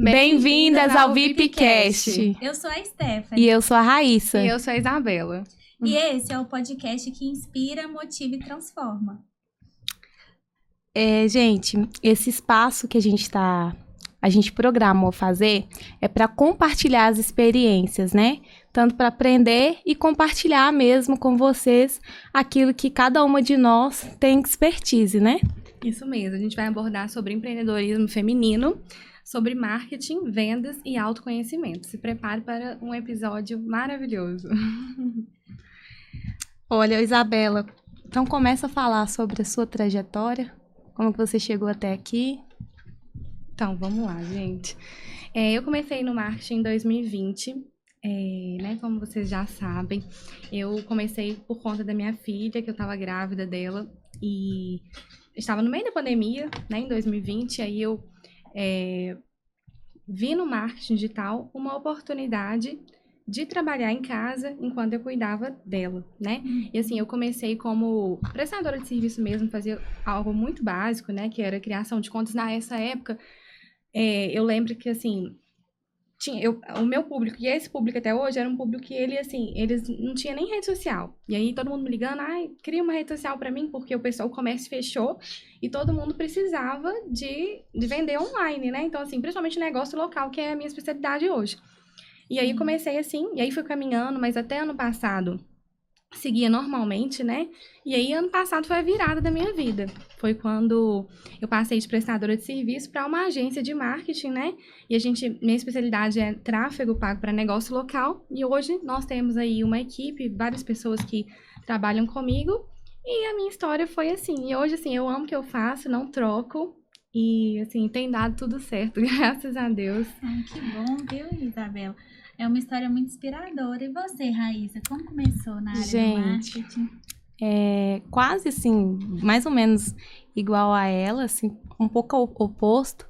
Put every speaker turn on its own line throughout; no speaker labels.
Bem-vindas ao VIPcast.
Eu sou a Stephanie.
E eu sou a Raíssa.
E eu sou a Isabela.
E esse é o podcast que inspira, motiva e transforma.
Gente, esse espaço que a gente programou fazer é para compartilhar as experiências, né? Tanto para aprender e compartilhar mesmo com vocês aquilo que cada uma de nós tem expertise, né?
Isso mesmo, a gente vai abordar sobre empreendedorismo feminino, sobre marketing, vendas e autoconhecimento. Se prepare para um episódio maravilhoso.
Olha, Isabela, então começa a falar sobre a sua trajetória, como que você chegou até aqui.
Então, vamos lá, gente. Eu comecei no marketing em 2020, né? Como vocês já sabem, eu comecei por conta da minha filha, que eu estava grávida dela, e estava no meio da pandemia, né, em 2020, aí eu vi no marketing digital uma oportunidade de trabalhar em casa enquanto eu cuidava dela, né? E assim, eu comecei como prestadora de serviço mesmo, fazia algo muito básico, né? Que era criação de contas. Nessa época, eu lembro que, assim, o meu público, e esse público até hoje, era um público que eles não tinham nem rede social. E aí todo mundo me ligando, cria uma rede social pra mim, porque o comércio fechou e todo mundo precisava de vender online, né? Então, assim, principalmente negócio local, que é a minha especialidade hoje. E aí comecei assim, e aí fui caminhando, mas até ano passado seguia normalmente, né? E aí ano passado foi a virada da minha vida. Foi quando eu passei de prestadora de serviço para uma agência de marketing, né? E minha especialidade é tráfego pago para negócio local. E hoje nós temos aí uma equipe, várias pessoas que trabalham comigo. E a minha história foi assim. E hoje, assim, eu amo o que eu faço, não troco. E, assim, tem dado tudo certo, graças a Deus.
Que bom, viu, Isabela? É uma história muito inspiradora. E você, Raíssa, como começou na área do marketing?
Quase assim, mais ou menos igual a ela, assim, um pouco oposto.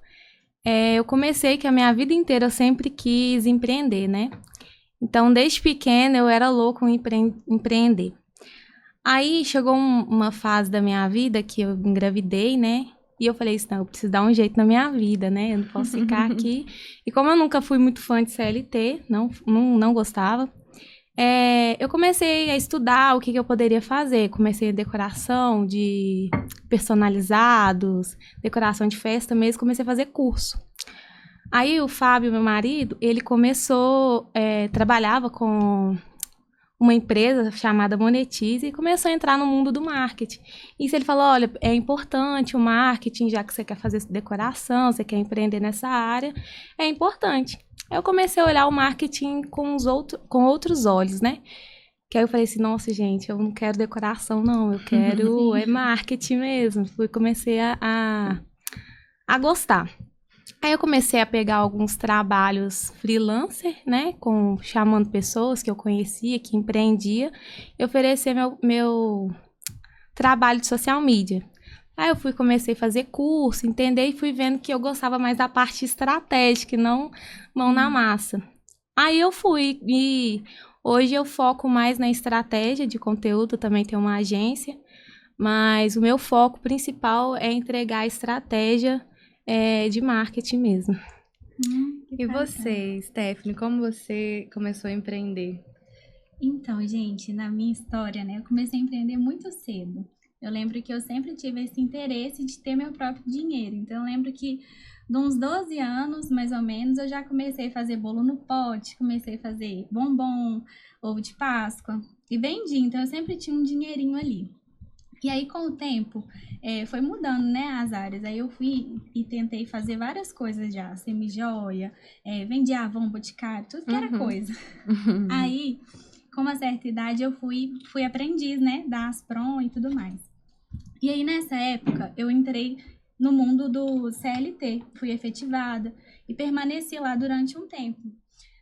Eu comecei que a minha vida inteira eu sempre quis empreender, né? Então, desde pequena eu era louca em empreender. Aí chegou uma fase da minha vida que eu engravidei, né? E eu falei assim, não, eu preciso dar um jeito na minha vida, né? Eu não posso ficar aqui. E como eu nunca fui muito fã de CLT, não gostava, eu comecei a estudar o que eu poderia fazer. Comecei a decoração de personalizados, decoração de festa mesmo, comecei a fazer curso. Aí o Fábio, meu marido, ele trabalhava com uma empresa chamada Monetize e começou a entrar no mundo do marketing. Isso ele falou, olha, é importante o marketing, já que você quer fazer decoração, você quer empreender nessa área, é importante. Aí eu comecei a olhar o marketing com outros olhos, né? Que aí eu falei assim, nossa, gente, eu não quero decoração, não, eu quero marketing mesmo. Comecei a gostar. Aí eu comecei a pegar alguns trabalhos freelancer, né, chamando pessoas que eu conhecia, que empreendia, e oferecer meu trabalho de social media. Aí eu comecei a fazer curso, entender e fui vendo que eu gostava mais da parte estratégica, não mão na massa. Aí eu fui e hoje eu foco mais na estratégia de conteúdo, também tenho uma agência, mas o meu foco principal é entregar a estratégia de marketing mesmo.
E você, Stephanie, como você começou a empreender?
Então, gente, na minha história, né, eu comecei a empreender muito cedo. Eu lembro que eu sempre tive esse interesse de ter meu próprio dinheiro. Então, eu lembro que de uns 12 anos, mais ou menos, eu já comecei a fazer bolo no pote, comecei a fazer bombom, ovo de Páscoa e vendi. Então, eu sempre tinha um dinheirinho ali. E aí, com o tempo, foi mudando, né, as áreas. Aí eu fui e tentei fazer várias coisas já. Semijoia, vendi Avon, Boticário, tudo que era coisa. Aí, com uma certa idade, eu fui aprendiz, né, da Aspron e tudo mais. E aí, nessa época, eu entrei no mundo do CLT. Fui efetivada e permaneci lá durante um tempo.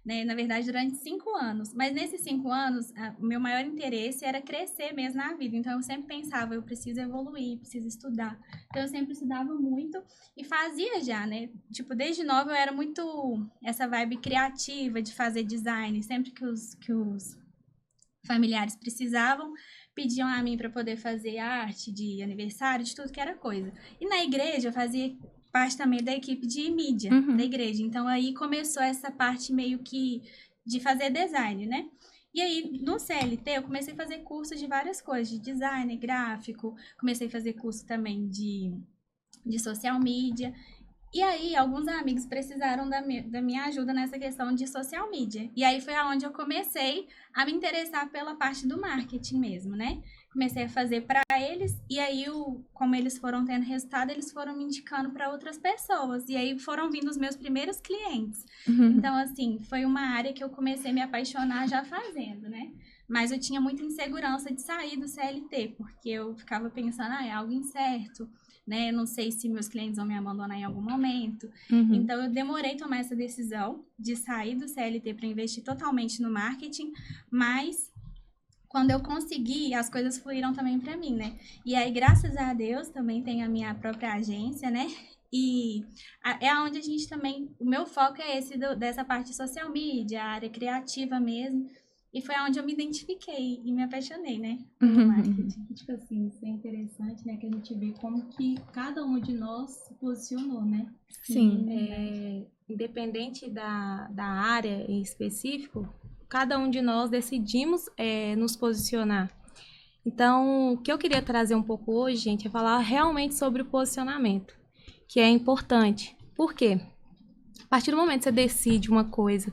Né? Na verdade, durante 5 anos. Mas nesses 5 anos, o meu maior interesse era crescer mesmo na vida. Então, eu sempre pensava, eu preciso evoluir, preciso estudar. Então, eu sempre estudava muito e fazia já, né? Tipo, desde nova eu era muito essa vibe criativa de fazer design. Sempre que os familiares precisavam, pediam a mim para poder fazer arte de aniversário, de tudo que era coisa. E na igreja eu fazia parte também da equipe de mídia da igreja. Então, aí começou essa parte meio que de fazer design, né? E aí, no CLT, eu comecei a fazer cursos de várias coisas, de design, gráfico, comecei a fazer curso também de social media. E aí, alguns amigos precisaram da minha ajuda nessa questão de social media. E aí foi aonde eu comecei a me interessar pela parte do marketing mesmo, né? Comecei a fazer para eles, e aí, como eles foram tendo resultado, eles foram me indicando para outras pessoas. E aí foram vindo os meus primeiros clientes. Então, assim, foi uma área que eu comecei a me apaixonar já fazendo, né? Mas eu tinha muita insegurança de sair do CLT, porque eu ficava pensando, é algo incerto, né? Não sei se meus clientes vão me abandonar em algum momento. Então, eu demorei a tomar essa decisão de sair do CLT para investir totalmente no marketing, mas quando eu consegui, as coisas fluíram também para mim, né? E aí, graças a Deus, também tenho a minha própria agência, né? E é onde a gente também... O meu foco é esse dessa parte de social media, a área criativa mesmo. E foi onde eu me identifiquei e me apaixonei, né? Pelo marketing.
Tipo assim, isso é interessante, né? Que a gente vê como que cada um de nós se posicionou, né?
Sim, independente da área em específico, cada um de nós decidimos nos posicionar. Então, o que eu queria trazer um pouco hoje, gente, é falar realmente sobre o posicionamento, que é importante. Por quê? A partir do momento que você decide uma coisa,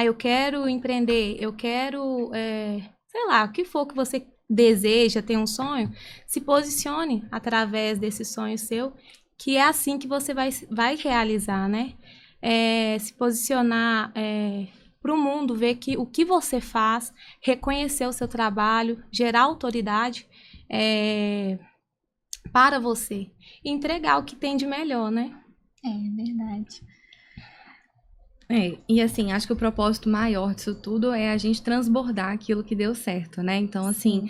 eu quero empreender, eu quero, sei lá, o que for que você deseja, tem um sonho, se posicione através desse sonho seu, que é assim que você vai realizar, né? Se posicionar para o mundo, ver que o que você faz, reconhecer o seu trabalho, gerar autoridade para você e entregar o que tem de melhor, né?
É verdade.
E assim, acho que o propósito maior disso tudo é a gente transbordar aquilo que deu certo, né? Então, assim,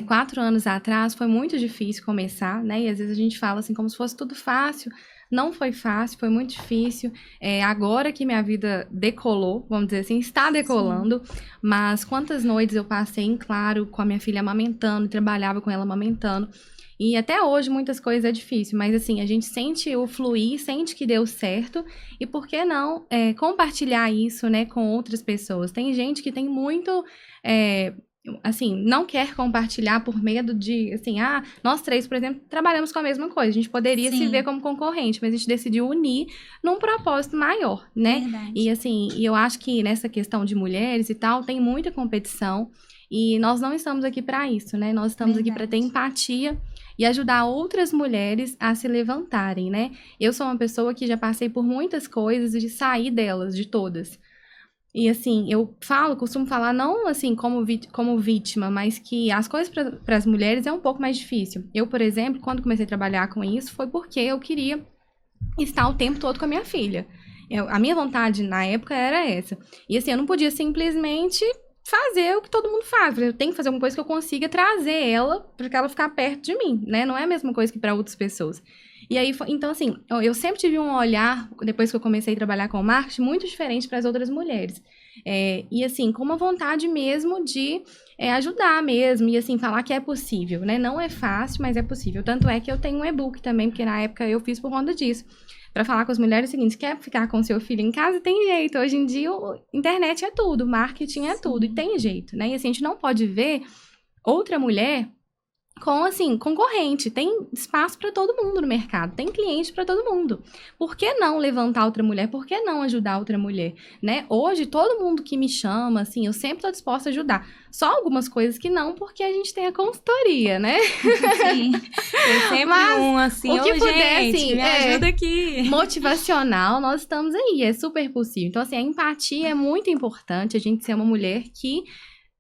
4 anos atrás foi muito difícil começar, né? E às vezes a gente fala assim, como se fosse tudo fácil. Não foi fácil, foi muito difícil. Agora que minha vida decolou, vamos dizer assim, está decolando. Mas quantas noites eu passei em claro com a minha filha amamentando, trabalhava com ela amamentando. E até hoje muitas coisas é difícil, mas assim, a gente sente o fluir, sente que deu certo, e por que não compartilhar isso, né, com outras pessoas? Tem gente que tem muito, assim, não quer compartilhar por medo de, assim, nós 3, por exemplo, trabalhamos com a mesma coisa, a gente poderia se ver como concorrente, mas a gente decidiu unir num propósito maior, né?
Verdade.
E assim, eu acho que nessa questão de mulheres e tal, tem muita competição, e nós não estamos aqui para isso, né? Nós estamos aqui para ter empatia e ajudar outras mulheres a se levantarem, né? Eu sou uma pessoa que já passei por muitas coisas e de sair delas, de todas. E assim, eu costumo falar não assim como vítima, mas que as coisas para as mulheres é um pouco mais difícil. Eu, por exemplo, quando comecei a trabalhar com isso, foi porque eu queria estar o tempo todo com a minha filha. A minha vontade na época era essa. E assim, eu não podia simplesmente fazer o que todo mundo faz. Eu tenho que fazer alguma coisa que eu consiga trazer ela para ela ficar perto de mim, né? Não é a mesma coisa que para outras pessoas. E aí, então assim, eu sempre tive um olhar, depois que eu comecei a trabalhar com marketing, muito diferente para as outras mulheres. E assim, com uma vontade mesmo de ajudar mesmo, e assim, falar que é possível, né? Não é fácil, mas é possível. Tanto é que eu tenho um e-book também, porque na época eu fiz por conta disso. Para falar com as mulheres o seguinte, quer ficar com seu filho em casa? Tem jeito. Hoje em dia, internet é tudo, marketing é tudo, e tem jeito, né? E assim, a gente não pode ver outra mulher com, assim, concorrente. Tem espaço para todo mundo no mercado, tem cliente para todo mundo. Por que não levantar outra mulher? Por que não ajudar outra mulher, né? Hoje, todo mundo que me chama, assim, eu sempre tô disposta a ajudar. Só algumas coisas que não, porque a gente tem a consultoria, né?
Sim.
Tem sempre assim,
o que puder,
gente,
assim,
me ajuda aqui.
Motivacional, nós estamos aí, é super possível. Então, assim, a empatia é muito importante, a gente ser uma mulher que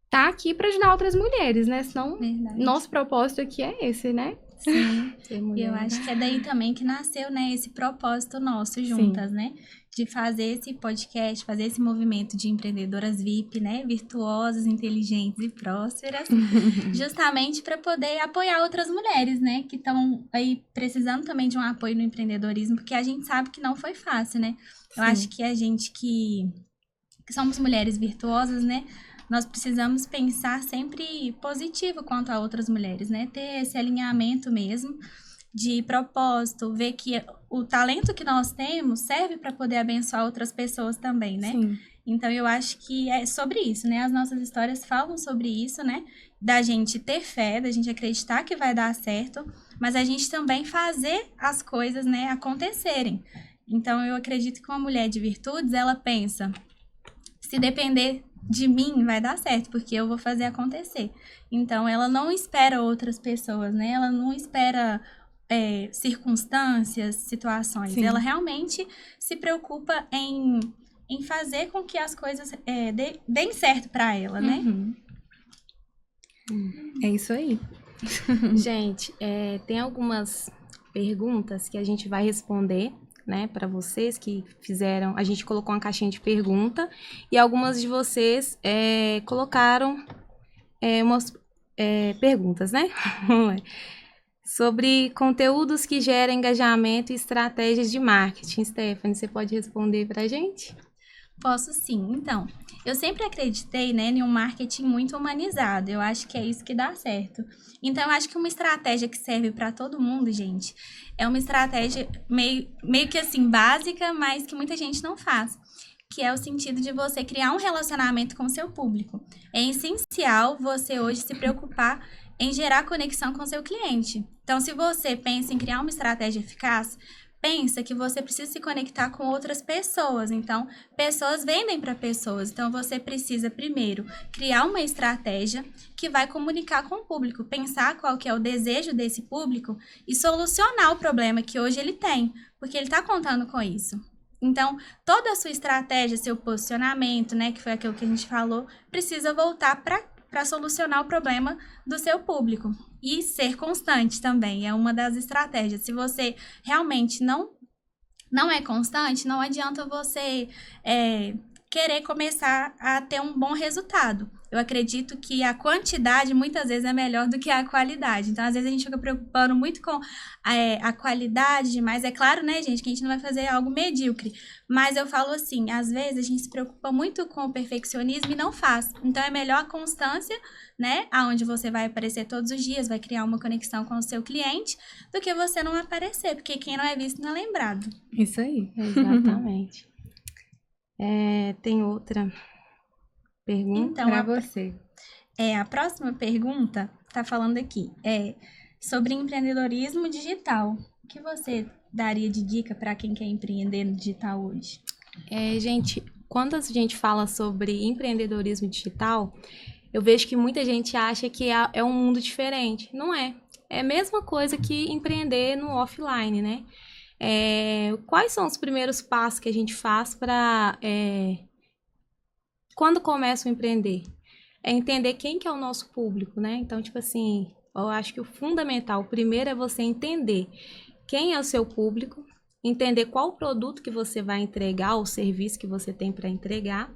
tá aqui para ajudar outras mulheres, né? Senão, nosso propósito aqui é esse, né?
Sim. E eu acho que é daí também que nasceu, né, esse propósito nosso juntas, né? De fazer esse podcast, fazer esse movimento de empreendedoras VIP, né? Virtuosas, inteligentes e prósperas. Justamente para poder apoiar outras mulheres, né? Que estão aí precisando também de um apoio no empreendedorismo, porque a gente sabe que não foi fácil, né? Eu acho que a gente que somos mulheres virtuosas, né? Nós precisamos pensar sempre positivo quanto a outras mulheres, né? Ter esse alinhamento mesmo de propósito, ver que o talento que nós temos serve para poder abençoar outras pessoas também, né?
Sim.
Então, eu acho que é sobre isso, né? As nossas histórias falam sobre isso, né? Da gente ter fé, da gente acreditar que vai dar certo, mas a gente também fazer as coisas, né, acontecerem. Então, eu acredito que uma mulher de virtudes, ela pensa, se depender de mim, vai dar certo, porque eu vou fazer acontecer. Então, ela não espera outras pessoas, né? Ela não espera circunstâncias, situações.
Sim.
Ela realmente se preocupa em fazer com que as coisas deem certo para ela, né?
Uhum. É isso aí.
Gente, tem algumas perguntas que a gente vai responder, né, para vocês que fizeram. A gente colocou uma caixinha de pergunta e algumas de vocês colocaram umas perguntas, né? Sobre conteúdos que geram engajamento e estratégias de marketing. Stephanie, você pode responder para a gente?
Posso sim. Então, eu sempre acreditei, né, em um marketing muito humanizado. Eu acho que é isso que dá certo. Então, eu acho que uma estratégia que serve para todo mundo, gente, é uma estratégia meio que assim, básica, mas que muita gente não faz. Que é o sentido de você criar um relacionamento com o seu público. É essencial você hoje se preocupar em gerar conexão com o seu cliente. Então, se você pensa em criar uma estratégia eficaz, pensa que você precisa se conectar com outras pessoas. Então, pessoas vendem para pessoas. Então, você precisa, primeiro, criar uma estratégia que vai comunicar com o público, pensar qual que é o desejo desse público e solucionar o problema que hoje ele tem, porque ele está contando com isso. Então, toda a sua estratégia, seu posicionamento, né, que foi aquilo que a gente falou, precisa voltar para solucionar o problema do seu público. E ser constante também é uma das estratégias. Se você realmente não é constante, não adianta você querer começar a ter um bom resultado. Eu acredito que a quantidade muitas vezes é melhor do que a qualidade. Então, às vezes, a gente fica preocupando muito com a qualidade, mas é claro, né, gente, que a gente não vai fazer algo medíocre. Mas eu falo assim, às vezes a gente se preocupa muito com o perfeccionismo e não faz. Então, é melhor a constância, né, aonde você vai aparecer todos os dias, vai criar uma conexão com o seu cliente, do que você não aparecer, porque quem não é visto não é lembrado.
Isso aí.
Exatamente. Tem outra pergunta
Então,
Para você.
a próxima pergunta está falando aqui sobre empreendedorismo digital. O que você daria de dica para quem quer empreender no digital hoje?
Gente, quando a gente fala sobre empreendedorismo digital, eu vejo que muita gente acha que é um mundo diferente. Não é. É a mesma coisa que empreender no offline, né? Quais são os primeiros passos que a gente faz para quando começa a empreender? É entender quem que é o nosso público, né? Então, tipo assim, eu acho que o fundamental, o primeiro é você entender quem é o seu público, entender qual o produto que você vai entregar, o serviço que você tem para entregar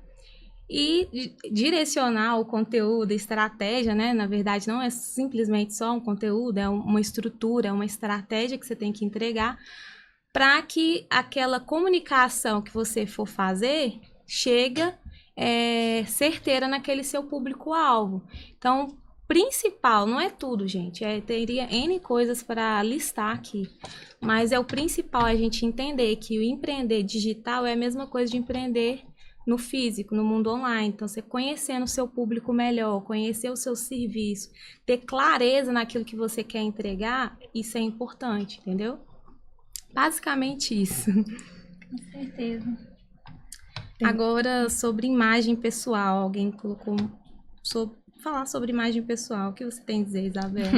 e direcionar o conteúdo, a estratégia, né? Na verdade, não é simplesmente só um conteúdo, é uma estrutura, é uma estratégia que você tem que entregar para que aquela comunicação que você for fazer chega certeira naquele seu público-alvo. Então, principal, não é tudo, gente. Teria N coisas para listar aqui. Mas o principal a gente entender que o empreender digital é a mesma coisa de empreender no físico, no mundo online. Então, você conhecendo o seu público melhor, conhecer o seu serviço, ter clareza naquilo que você quer entregar, isso é importante, entendeu? Basicamente isso.
Com certeza.
Agora, sobre imagem pessoal, alguém colocou falar sobre imagem pessoal. O que você tem a dizer, Isabela?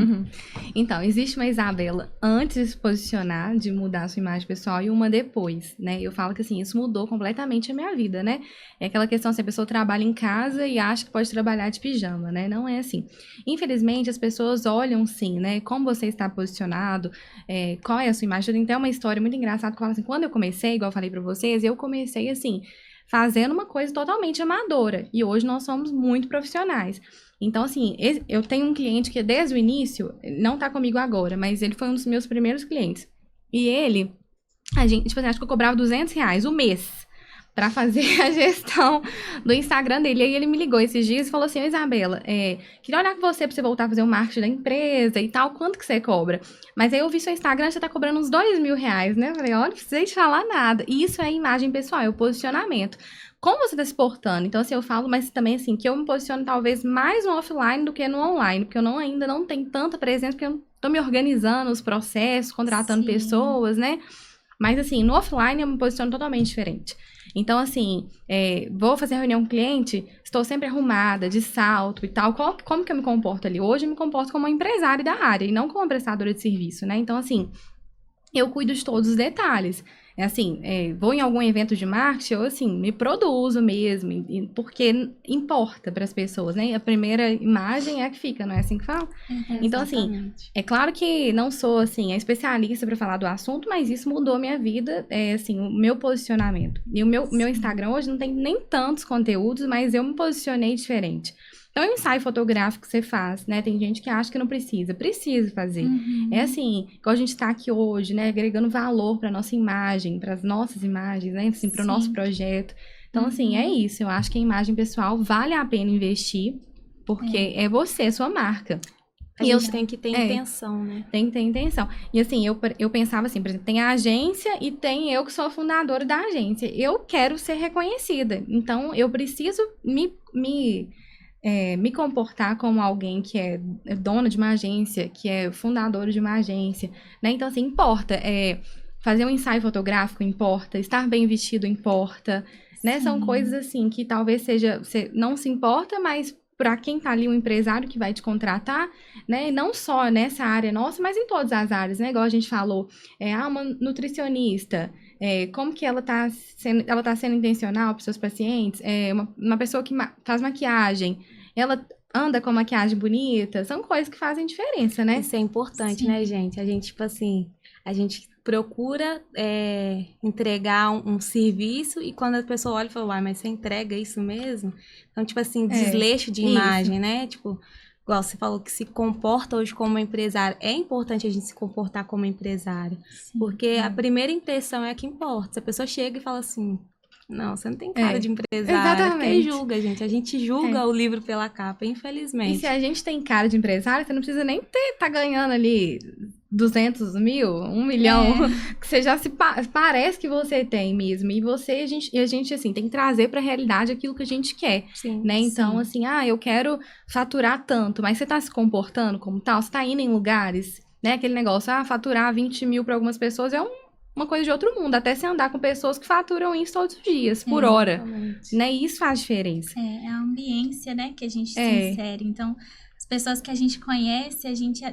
Então, existe uma Isabela antes de se posicionar, de mudar a sua imagem pessoal, e uma depois, né? Eu falo que, assim, isso mudou completamente a minha vida, né? É aquela questão, se a pessoa trabalha em casa e acha que pode trabalhar de pijama, né? Não é assim. Infelizmente, as pessoas olham, sim, né? Como você está posicionado, qual é a sua imagem. Então, é uma história muito engraçada, que eu falo assim, quando eu comecei, igual eu falei pra vocês, eu comecei, assim, fazendo uma coisa totalmente amadora. E hoje nós somos muito profissionais. Então, assim, eu tenho um cliente que desde o início, não tá comigo agora, mas ele foi um dos meus primeiros clientes. E ele, a gente, tipo assim, acho que eu cobrava R$200 o mês para fazer a gestão do Instagram dele. E aí ele me ligou esses dias e falou assim, Isabela, queria olhar com você pra você voltar a fazer o marketing da empresa e tal, quanto que você cobra? Mas aí eu vi seu Instagram, você tá cobrando uns R$2.000, né? Eu falei, olha, não precisei te falar nada. E isso é imagem pessoal, é o posicionamento. Como você tá se portando? Então, assim, eu falo, mas também, assim, que eu me posiciono talvez mais no offline do que no online, porque eu ainda não tenho tanta presença, porque eu tô me organizando os processos, contratando pessoas, né? Mas, assim, no offline eu me posiciono totalmente diferente. Então, assim, vou fazer reunião com o cliente, estou sempre arrumada, de salto e tal. Como que eu me comporto ali? Hoje eu me comporto como uma empresária da área e não como uma prestadora de serviço, né? Então, assim, eu cuido de todos os detalhes. Vou em algum evento de marketing, eu, assim, me produzo mesmo, porque importa para as pessoas, né? A primeira imagem é a que fica, não é assim que fala? Então, assim, é claro que não sou, assim, a especialista para falar do assunto, mas isso mudou a minha vida, assim, o meu posicionamento. E o meu Instagram hoje não tem nem tantos conteúdos, mas eu me posicionei diferente. Então, é um ensaio fotográfico que você faz, né? Tem gente que acha que não precisa fazer. É assim, igual a gente tá aqui hoje, né? Agregando valor pra nossa imagem, pras nossas imagens, né? Assim, pro nosso projeto. Então, assim, é isso. Eu acho que a imagem pessoal vale a pena investir, porque é você, sua marca.
A gente tem que ter intenção, né?
Tem que ter intenção. E assim, eu pensava assim, por exemplo, tem a agência e tem eu que sou a fundadora da agência. Eu quero ser reconhecida. Então, eu preciso me comportar como alguém que é dona de uma agência, que é fundadora de uma agência, né? Então, assim, importa. Fazer um ensaio fotográfico importa, estar bem vestido importa, né? São coisas, assim, que talvez você não se importa, mas para quem tá ali, um empresário que vai te contratar, né? E não só nessa área nossa, mas em todas as áreas, né? Igual a gente falou, uma nutricionista, como que ela tá sendo intencional para seus pacientes, uma pessoa que faz maquiagem, ela anda com maquiagem bonita, são coisas que fazem diferença, né?
Isso é importante, né, gente? A gente, tipo assim, a gente procura entregar um serviço e quando a pessoa olha e fala, uai, mas você entrega isso mesmo? Então, tipo assim, desleixo de imagem, né? Tipo, igual você falou que se comporta hoje como empresário, é importante a gente se comportar como empresário, porque a primeira impressão é a que importa. Se a pessoa chega e fala assim, não, você não tem cara de empresário.
Exatamente.
Quem julga, gente? A gente julga o livro pela capa, infelizmente.
E se a gente tem cara de empresário, você não precisa nem tá ganhando ali 200 mil, 1 milhão, que você já parece que você tem mesmo. E a gente assim, tem que trazer pra realidade aquilo que a gente quer, né? Então, assim, eu quero faturar tanto, mas você tá se comportando como tal? Você tá indo em lugares, né? Aquele negócio, faturar 20 mil pra algumas pessoas é uma coisa de outro mundo, até se andar com pessoas que faturam isso todos os dias, por hora, né? E isso faz diferença.
É a ambiência, né, que a gente se insere. Então, as pessoas que a gente conhece, a gente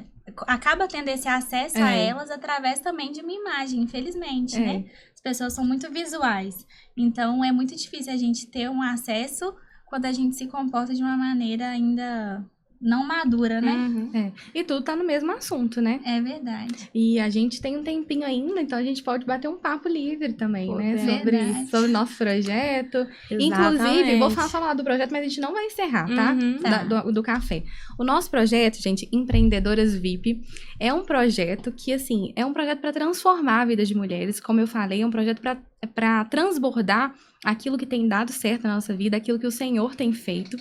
acaba tendo esse acesso a elas através também de uma imagem, infelizmente, né? As pessoas são muito visuais, então é muito difícil a gente ter um acesso quando a gente se comporta de uma maneira ainda não madura, né?
E tudo tá no mesmo assunto, né?
É verdade.
E a gente tem um tempinho ainda, então a gente pode bater um papo livre também, né? Sobre o nosso projeto.
Exatamente.
Inclusive, vou falar do projeto, mas a gente não vai encerrar, tá? Do café. O nosso projeto, gente, Empreendedoras VIP, é um projeto que, assim, é um projeto para transformar a vida de mulheres. Como eu falei, é um projeto para transbordar aquilo que tem dado certo na nossa vida, aquilo que o Senhor tem feito.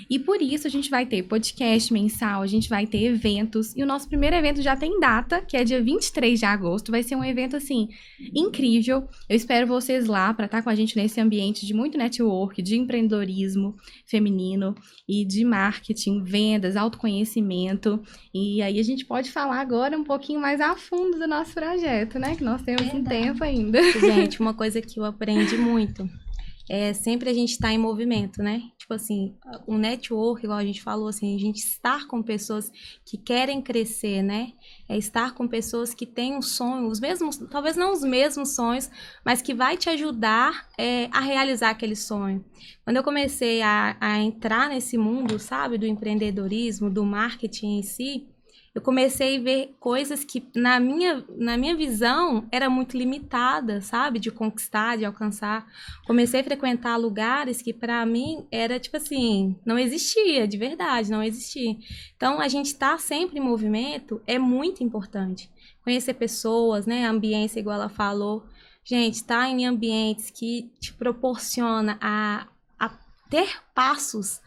E por isso a gente vai ter podcast mensal, a gente vai ter eventos. E o nosso primeiro evento já tem data, que é dia 23 de agosto. Vai ser um evento, assim, incrível. Eu espero vocês lá para estar com a gente nesse ambiente de muito network, de empreendedorismo feminino e de marketing, vendas, autoconhecimento. E aí a gente pode falar agora um pouquinho mais a fundo do nosso projeto, né? Que nós temos um tempo ainda.
Gente, uma coisa que eu aprendi muito é sempre a gente estar em movimento, né? Tipo assim, o network, igual a gente falou, assim, a gente estar com pessoas que querem crescer, né? É estar com pessoas que têm um sonho, os mesmos, talvez não os mesmos sonhos, mas que vai te ajudar a realizar aquele sonho. Quando eu comecei a entrar nesse mundo, sabe, do empreendedorismo, do marketing em si, eu comecei a ver coisas que, na minha visão, era muito limitada, sabe? De conquistar, de alcançar. Comecei a frequentar lugares que, para mim, era, tipo assim, não existia, de verdade, não existia. Então, a gente estar sempre em movimento é muito importante. Conhecer pessoas, né? A ambiência, igual ela falou. Gente, estar em ambientes que te proporciona a ter passos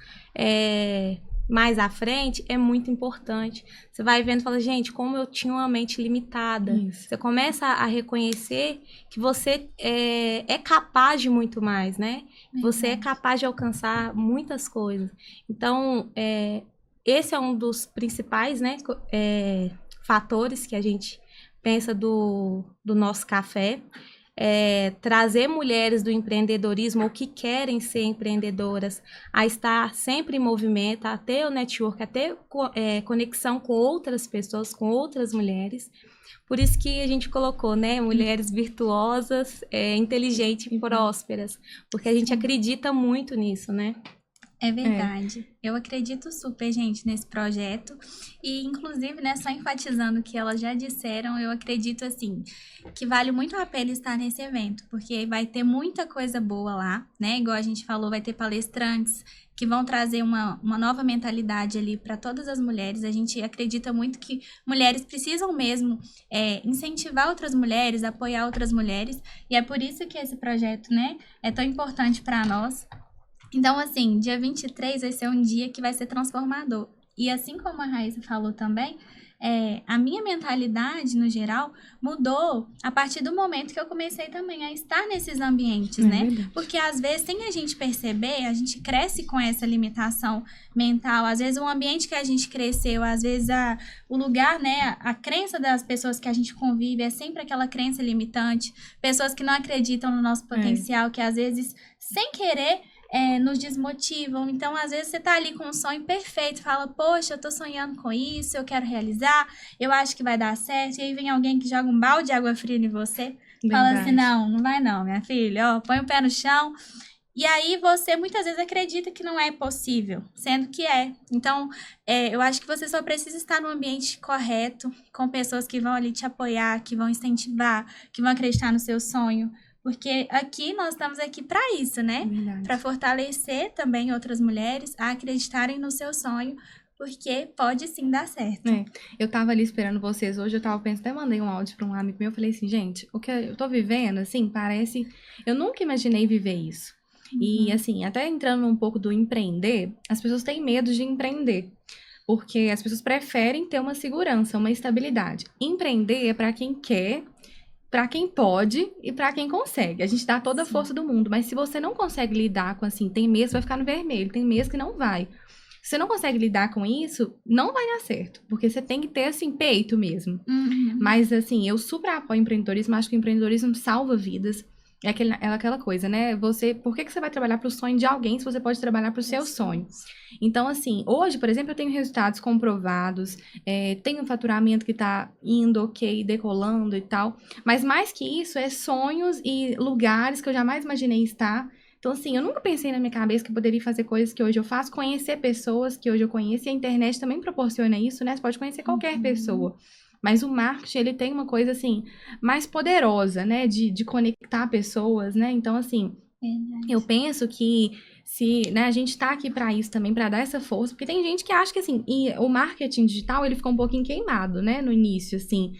mais à frente é muito importante. Você vai vendo e fala, gente, como eu tinha uma mente limitada.
Isso.
Você começa a reconhecer que você é capaz de muito mais, né? Você é capaz de alcançar muitas coisas. Então, esse é um dos principais, né, fatores que a gente pensa do nosso café. Trazer mulheres do empreendedorismo ou que querem ser empreendedoras a estar sempre em movimento, a ter o network, a ter conexão com outras pessoas, com outras mulheres. Por isso que a gente colocou, né, mulheres virtuosas, inteligentes e prósperas, porque a gente acredita muito nisso, né?
É verdade. Eu acredito super, gente, nesse projeto. E, inclusive, né, só enfatizando o que elas já disseram, eu acredito, assim, que vale muito a pena estar nesse evento, porque vai ter muita coisa boa lá, né? Igual a gente falou, vai ter palestrantes que vão trazer uma nova mentalidade ali para todas as mulheres. A gente acredita muito que mulheres precisam mesmo incentivar outras mulheres, apoiar outras mulheres. E é por isso que esse projeto, né, é tão importante para nós. Então, assim, dia 23 vai ser um dia que vai ser transformador. E assim como a Raíssa falou também, a minha mentalidade, no geral, mudou a partir do momento que eu comecei também a estar nesses ambientes, né?
Verdade.
Porque, às vezes, sem a gente perceber, a gente cresce com essa limitação mental. Às vezes, o ambiente que a gente cresceu, às vezes, o lugar, né? A crença das pessoas que a gente convive é sempre aquela crença limitante. Pessoas que não acreditam no nosso potencial, que, às vezes, sem querer... nos desmotivam. Então, às vezes, você tá ali com um sonho perfeito, fala, poxa, eu tô sonhando com isso, eu quero realizar, eu acho que vai dar certo, e aí vem alguém que joga um balde de água fria em você, fala assim, não vai não, minha filha, ó, põe o pé no chão, e aí você muitas vezes acredita que não é possível, sendo que é. Então, eu acho que você só precisa estar no ambiente correto, com pessoas que vão ali te apoiar, que vão incentivar, que vão acreditar no seu sonho. Porque aqui, nós estamos aqui para isso, né? Para fortalecer também outras mulheres a acreditarem no seu sonho, porque pode sim dar certo.
Eu tava ali esperando vocês hoje, eu tava pensando, até mandei um áudio pra um amigo meu, eu falei assim, gente, o que eu tô vivendo, assim, parece... Eu nunca imaginei viver isso. E, assim, até entrando um pouco do empreender, as pessoas têm medo de empreender. Porque as pessoas preferem ter uma segurança, uma estabilidade. Empreender é para quem quer... Pra quem pode e pra quem consegue. A gente dá toda a força do mundo, mas se você não consegue lidar com, assim, tem mês que vai ficar no vermelho, tem mês que não vai. Se você não consegue lidar com isso, não vai dar certo, porque você tem que ter, assim, peito mesmo. Mas, assim, eu super apoio o empreendedorismo, acho que o empreendedorismo salva vidas. É aquela coisa, né? Por que você vai trabalhar pro sonho de alguém se você pode trabalhar pro seu sonho? Então, assim, hoje, por exemplo, eu tenho resultados comprovados, tenho um faturamento que tá indo ok, decolando e tal. Mas mais que isso, é sonhos e lugares que eu jamais imaginei estar. Então, assim, eu nunca pensei na minha cabeça que eu poderia fazer coisas que hoje eu faço, conhecer pessoas que hoje eu conheço, e a internet também proporciona isso, né? Você pode conhecer qualquer pessoa. Mas o marketing, ele tem uma coisa, assim, mais poderosa, né? De conectar pessoas, né? Então, assim, eu penso que né, a gente tá aqui pra isso também, pra dar essa força. Porque tem gente que acha que, assim, o marketing digital, ele ficou um pouquinho queimado, né? No início, assim,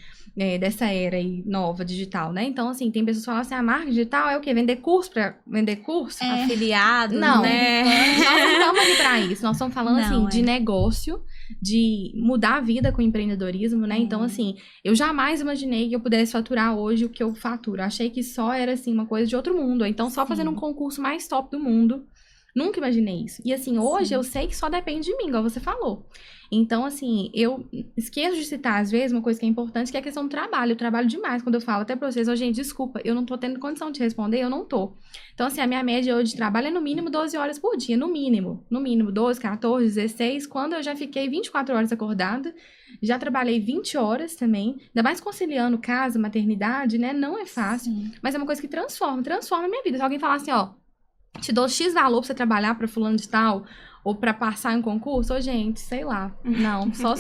dessa era aí nova digital, né? Então, assim, tem pessoas que falam assim, a marca digital é o quê? Vender curso pra vender curso?
Afiliados,
Não,
né?
Nós não estamos aqui pra isso. Nós estamos falando, assim, de negócio, de mudar a vida com o empreendedorismo, né? Então, assim, eu jamais imaginei que eu pudesse faturar hoje o que eu faturo. Achei que só era, assim, uma coisa de outro mundo. Então, só fazendo um concurso mais top do mundo. Nunca imaginei isso. E, assim, hoje eu sei que só depende de mim, igual você falou. Então, assim, eu esqueço de citar, às vezes, uma coisa que é importante, que é a questão do trabalho. Eu trabalho demais quando eu falo até pra vocês, gente, desculpa, eu não tô tendo condição de responder, eu não tô. Então, assim, a minha média hoje de trabalho é no mínimo 12 horas por dia, no mínimo. No mínimo, 12, 14, 16. Quando eu já fiquei 24 horas acordada, já trabalhei 20 horas também. Ainda mais conciliando casa, maternidade, né? Não é fácil, mas é uma coisa que transforma a minha vida. Se alguém falar assim, ó, te dou X valor pra você trabalhar pra fulano de tal, ou pra passar em concurso, ô, gente, sei lá. Não, só...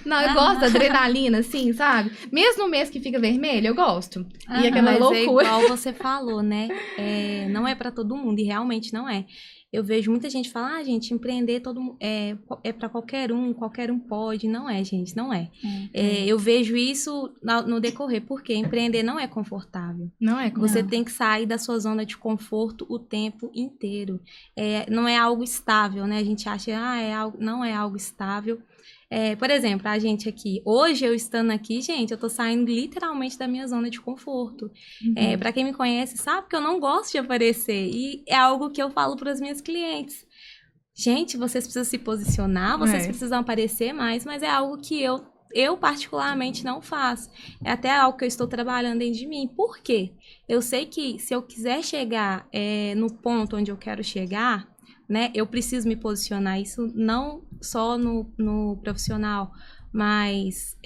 Não, eu gosto da adrenalina, assim, sabe? Mesmo no mês que fica vermelho, eu gosto. E aquela
Mas
loucura.
é igual você falou, né? Não é pra todo mundo, e realmente não é. Eu vejo muita gente falar, gente, empreender é para qualquer um pode. Não é, gente, não é. Eu vejo isso no decorrer, porque empreender não é confortável.
Não é como...
Você tem que sair da sua zona de conforto o tempo inteiro. Não é algo estável, né? A gente acha, não é algo estável. Por exemplo, a gente aqui, hoje eu estando aqui, gente, eu tô saindo literalmente da minha zona de conforto. Pra quem me conhece, sabe que eu não gosto de aparecer. E é algo que eu falo para as minhas clientes. Gente, vocês precisam se posicionar, vocês precisam aparecer mais, mas é algo que eu particularmente não faço. É até algo que eu estou trabalhando dentro de mim. Por quê? Eu sei que se eu quiser chegar no ponto onde eu quero chegar, né, eu preciso me posicionar. Isso não só no profissional, mas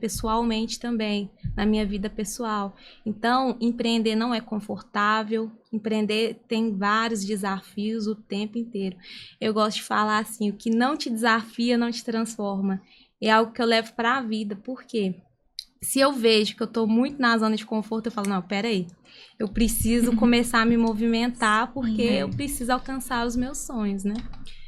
pessoalmente também, na minha vida pessoal. Então, empreender não é confortável. Empreender tem vários desafios o tempo inteiro. Eu gosto de falar assim, o que não te desafia não te transforma. É algo que eu levo para a vida. Por quê? Se eu vejo que eu tô muito na zona de conforto, eu falo, não, peraí, eu preciso começar a me movimentar porque eu preciso alcançar os meus sonhos, né?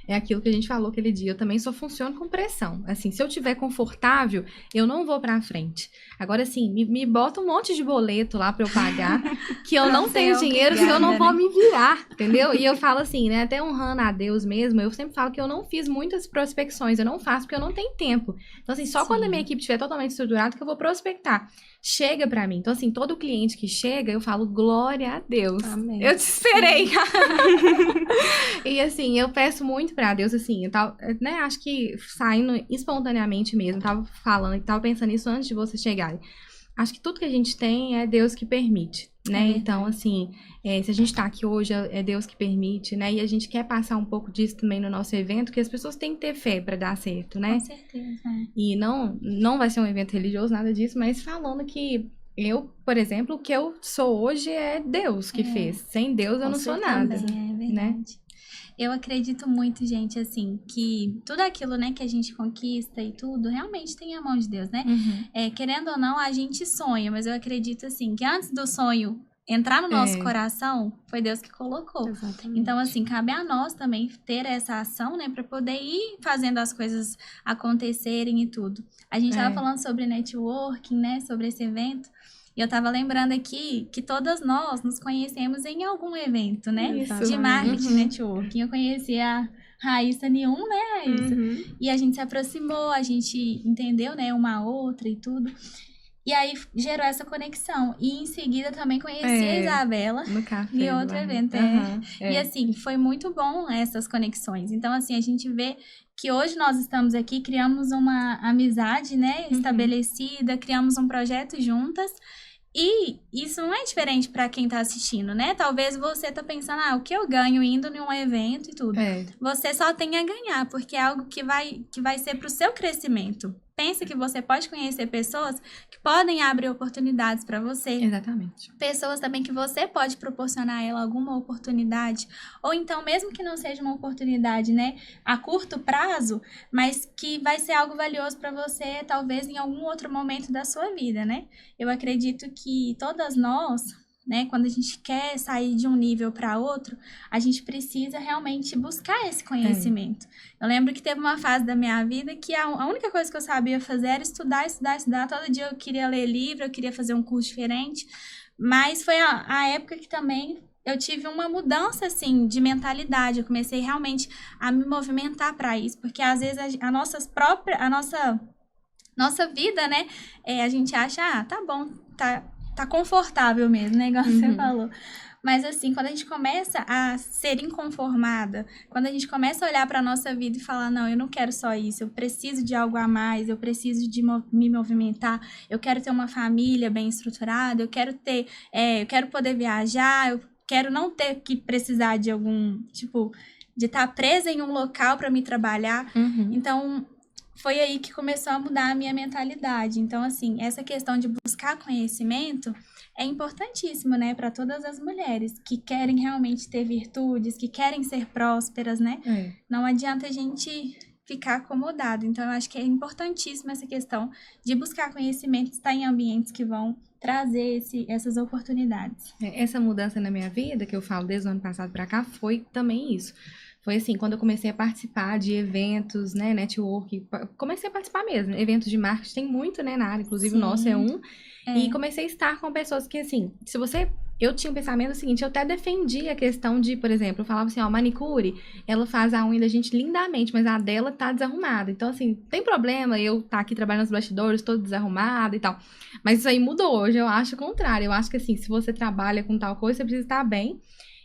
É aquilo que a gente falou aquele dia. Eu também só funciono com pressão. Assim, se eu tiver confortável, eu não vou pra frente. Agora, assim, me bota um monte de boleto lá pra eu pagar, que eu não tenho dinheiro, que eu não vou me virar, entendeu? E eu falo assim, né, até honrando a Deus mesmo, eu sempre falo que eu não fiz muitas prospecções, eu não faço porque eu não tenho tempo. Então, assim, só quando a minha equipe estiver totalmente estruturada que eu vou prospectar. Chega pra mim. Então, assim, todo cliente que chega, eu falo, glória a Deus.
Amém.
Eu te esperei. E, assim, eu peço muito pra Deus, assim, eu tava, né, acho que saindo espontaneamente mesmo, tava pensando nisso antes de vocês chegarem. Acho que tudo que a gente tem é Deus que permite, né? Então, assim, se a gente tá aqui hoje, é Deus que permite, né? E a gente quer passar um pouco disso também no nosso evento, que as pessoas têm que ter fé pra dar certo, né?
Com certeza.
E não vai ser um evento religioso, nada disso, mas falando que eu, por exemplo, o que eu sou hoje é Deus que fez. Sem Deus eu não sou nada,
É verdade.
né?
Eu acredito muito, gente, assim, que tudo aquilo, né, que a gente conquista e tudo, realmente tem a mão de Deus, né? Querendo ou não, a gente sonha, mas eu acredito, assim, que antes do sonho entrar no nosso coração, foi Deus que colocou.
Exatamente.
Então, assim, cabe a nós também ter essa ação, né, pra poder ir fazendo as coisas acontecerem e tudo. A gente tava falando sobre networking, né, sobre esse evento. E eu tava lembrando aqui que todas nós nos conhecemos em algum evento, né?
Isso.
De marketing networking. Eu conheci a Raíssa Nium, né, Raíssa? E a gente se aproximou, a gente entendeu, né, uma outra e tudo. E aí gerou essa conexão. E em seguida também conheci a Isabela
No café.
em outro evento. E assim, foi muito bom essas conexões. Então, assim, a gente vê que hoje nós estamos aqui, criamos uma amizade, né, estabelecida, criamos um projeto juntas. E isso não é diferente para quem tá assistindo, né? Talvez você tá pensando, o que eu ganho indo em um evento e tudo. Você só tem a ganhar, porque é algo que vai ser pro seu crescimento. Pensa que você pode conhecer pessoas que podem abrir oportunidades para você.
Exatamente.
Pessoas também que você pode proporcionar a ela alguma oportunidade. Ou então, mesmo que não seja uma oportunidade, né, a curto prazo, mas que vai ser algo valioso para você, talvez em algum outro momento da sua vida, né? Eu acredito que todas nós, né, quando a gente quer sair de um nível para outro, a gente precisa realmente buscar esse conhecimento. Eu lembro que teve uma fase da minha vida que a única coisa que eu sabia fazer era estudar. Todo dia eu queria ler livro, eu queria fazer um curso diferente. Mas foi a época que também eu tive uma mudança, assim, de mentalidade. Eu comecei realmente a me movimentar para isso. Porque, às vezes, a nossa vida, né, a gente acha, tá bom, tá confortável mesmo, né, igual você falou. Mas, assim, quando a gente começa a ser inconformada, quando a gente começa a olhar para a nossa vida e falar, não, eu não quero só isso, eu preciso de algo a mais, eu preciso de me movimentar, eu quero ter uma família bem estruturada, eu quero poder viajar, eu quero não ter que precisar de algum, tipo, de estar presa em um local para me trabalhar. Então, foi aí que começou a mudar a minha mentalidade. Então, assim, essa questão de buscar conhecimento é importantíssimo, né, para todas as mulheres que querem realmente ter virtudes, que querem ser prósperas, né? Não adianta a gente ficar acomodado. Então, eu acho que é importantíssima essa questão de buscar conhecimento, estar em ambientes que vão trazer essas oportunidades.
Essa mudança na minha vida, que eu falo desde o ano passado para cá, foi também isso. Foi assim, quando eu comecei a participar de eventos, né, network, comecei a participar mesmo, eventos de marketing, tem muito, né, na área, inclusive o nosso é um, e comecei a estar com pessoas que, assim, eu tinha um pensamento seguinte, eu até defendi a questão de, por exemplo, eu falava assim, ó, manicure, ela faz a unha da gente lindamente, mas a dela tá desarrumada, então, assim, tem problema eu tá aqui trabalhando nos bastidores, toda desarrumada e tal, mas isso aí mudou, hoje eu acho o contrário, eu acho que, assim, se você trabalha com tal coisa, você precisa estar bem.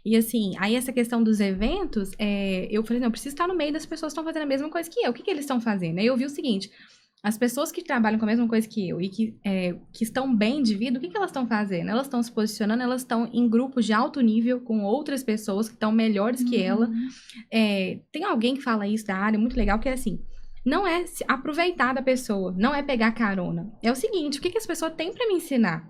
E assim, aí essa questão dos eventos, eu falei, não, eu preciso estar no meio das pessoas que estão fazendo a mesma coisa que eu. O que eles estão fazendo? Aí eu vi o seguinte, as pessoas que trabalham com a mesma coisa que eu e que estão bem de vida, o que elas estão fazendo? Elas estão se posicionando, elas estão em grupos de alto nível com outras pessoas que estão melhores que ela. Tem alguém que fala isso da área, muito legal, que é assim, não é se aproveitar da pessoa, não é pegar carona. É o seguinte, o que as pessoas têm para me ensinar?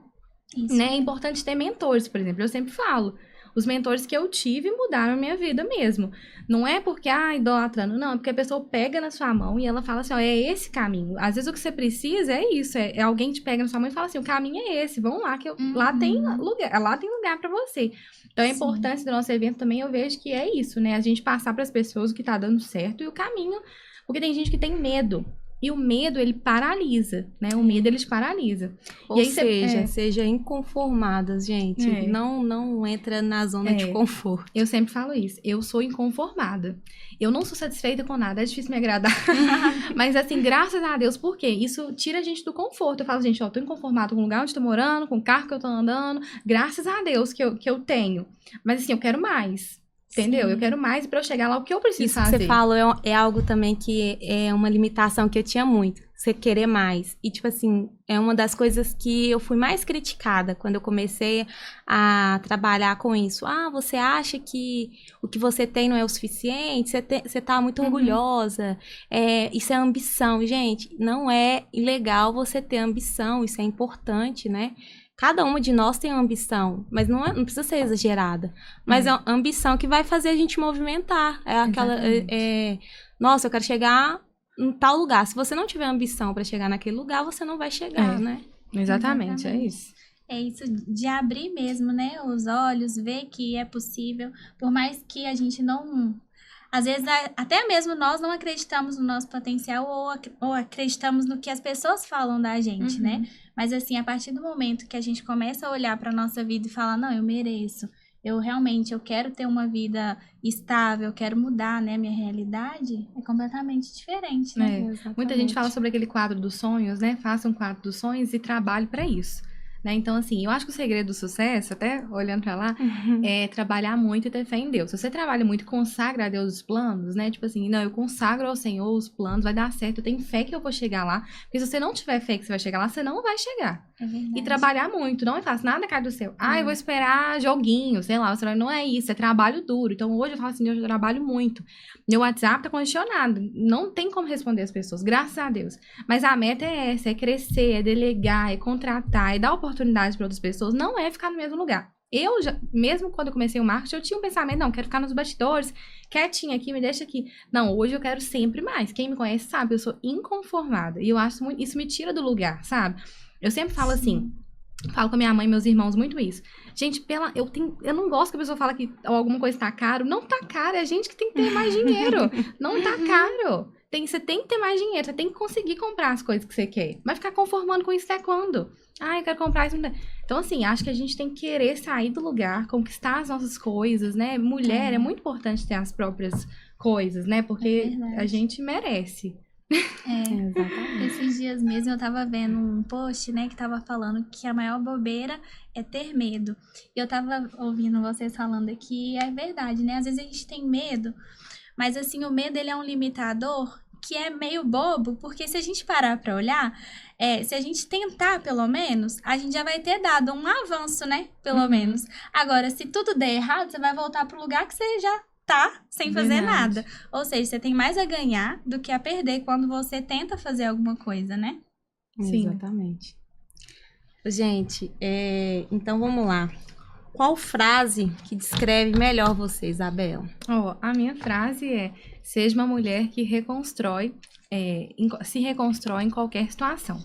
Né? É importante ter mentores, por exemplo, eu sempre falo. Os mentores que eu tive mudaram a minha vida mesmo. Não é porque, idolatrando, não. É porque a pessoa pega na sua mão e ela fala assim, ó, é esse caminho. Às vezes o que você precisa é isso. É alguém que te pega na sua mão e fala assim, o caminho é esse. Vamos lá, que lá tem lugar pra você. Então, a importância do nosso evento também, eu vejo que é isso, né? A gente passar pras pessoas o que tá dando certo e o caminho. Porque tem gente que tem medo. E o medo, ele paralisa, né? O medo, ele te paralisa.
Ou seja, seja inconformadas, gente. Não entra na zona de conforto.
Eu sempre falo isso. Eu sou inconformada. Eu não sou satisfeita com nada. É difícil me agradar. Mas, assim, graças a Deus. Por quê? Isso tira a gente do conforto. Eu falo, gente, ó, tô inconformada com o lugar onde tô morando, com o carro que eu tô andando. Graças a Deus que eu tenho. Mas, assim, eu quero mais. Entendeu? Eu quero mais para eu chegar lá o que eu preciso fazer.
Isso que você fala é algo também que é uma limitação que eu tinha muito. Você querer mais. E, tipo assim, é uma das coisas que eu fui mais criticada quando eu comecei a trabalhar com isso. Você acha que o que você tem não é o suficiente? Você tá muito orgulhosa. Isso é ambição. Gente, não é ilegal você ter ambição. Isso é importante, né? Cada uma de nós tem ambição, mas não precisa ser exagerada. Mas é uma ambição que vai fazer a gente movimentar. É aquela... nossa, eu quero chegar em tal lugar. Se você não tiver ambição para chegar naquele lugar, você não vai chegar, né?
Exatamente, é isso.
É isso de abrir mesmo, né? Os olhos, ver que é possível. Por mais que a gente não... Às vezes, até mesmo nós não acreditamos no nosso potencial ou acreditamos no que as pessoas falam da gente, né? Mas, assim, a partir do momento que a gente começa a olhar para nossa vida e falar, não, eu mereço, eu quero ter uma vida estável, eu quero mudar, né, minha realidade, é completamente diferente, né?
Muita gente fala sobre aquele quadro dos sonhos, né? Faça um quadro dos sonhos e trabalhe para isso. Né? Então, assim, eu acho que o segredo do sucesso, até olhando pra lá, é trabalhar muito e ter fé em Deus. Se você trabalha muito e consagra a Deus os planos, né? Tipo assim, não, eu consagro ao Senhor os planos, vai dar certo, eu tenho fé que eu vou chegar lá. Porque se você não tiver fé que você vai chegar lá, você não vai chegar. E trabalhar muito, não é fácil, nada cai do céu. Eu vou esperar joguinho, sei lá, não é isso, é trabalho duro. Então, hoje eu falo assim, eu trabalho muito. Meu WhatsApp tá congestionado, não tem como responder as pessoas, graças a Deus. Mas a meta é essa, é crescer, é delegar, é contratar, é dar oportunidades para outras pessoas, não é ficar no mesmo lugar. Eu já, mesmo quando eu comecei o marketing, eu tinha um pensamento, não, quero ficar nos bastidores, quietinha aqui, me deixa aqui. Não, hoje eu quero sempre mais. Quem me conhece sabe, eu sou inconformada. E eu acho muito, isso me tira do lugar, sabe? Eu sempre falo assim, falo com a minha mãe e meus irmãos muito isso. Gente, eu não gosto que a pessoa fala que alguma coisa tá caro. Não tá caro, é a gente que tem que ter mais dinheiro. Não tá caro. Você tem que ter mais dinheiro, você tem que conseguir comprar as coisas que você quer. Mas ficar conformando com isso até quando? Eu quero comprar isso. Então, assim, acho que a gente tem que querer sair do lugar, conquistar as nossas coisas, né? Mulher, é muito importante ter as próprias coisas, né? Porque a gente merece.
Exatamente. Esses dias mesmo eu tava vendo um post, né, que tava falando que a maior bobeira é ter medo. E eu tava ouvindo vocês falando aqui, é verdade, né? Às vezes a gente tem medo, mas assim, o medo ele é um limitador que é meio bobo, porque se a gente parar pra olhar, se a gente tentar pelo menos, a gente já vai ter dado um avanço, né? Pelo menos. Agora, se tudo der errado, você vai voltar pro lugar que você já tá sem fazer
Verdade.
nada. Ou seja, você tem mais a ganhar do que a perder quando você tenta fazer alguma coisa, né?
Sim.
Exatamente. Gente, então vamos lá. Qual frase que descreve melhor você, Isabela?
A minha frase é: seja uma mulher que se reconstrói em qualquer situação.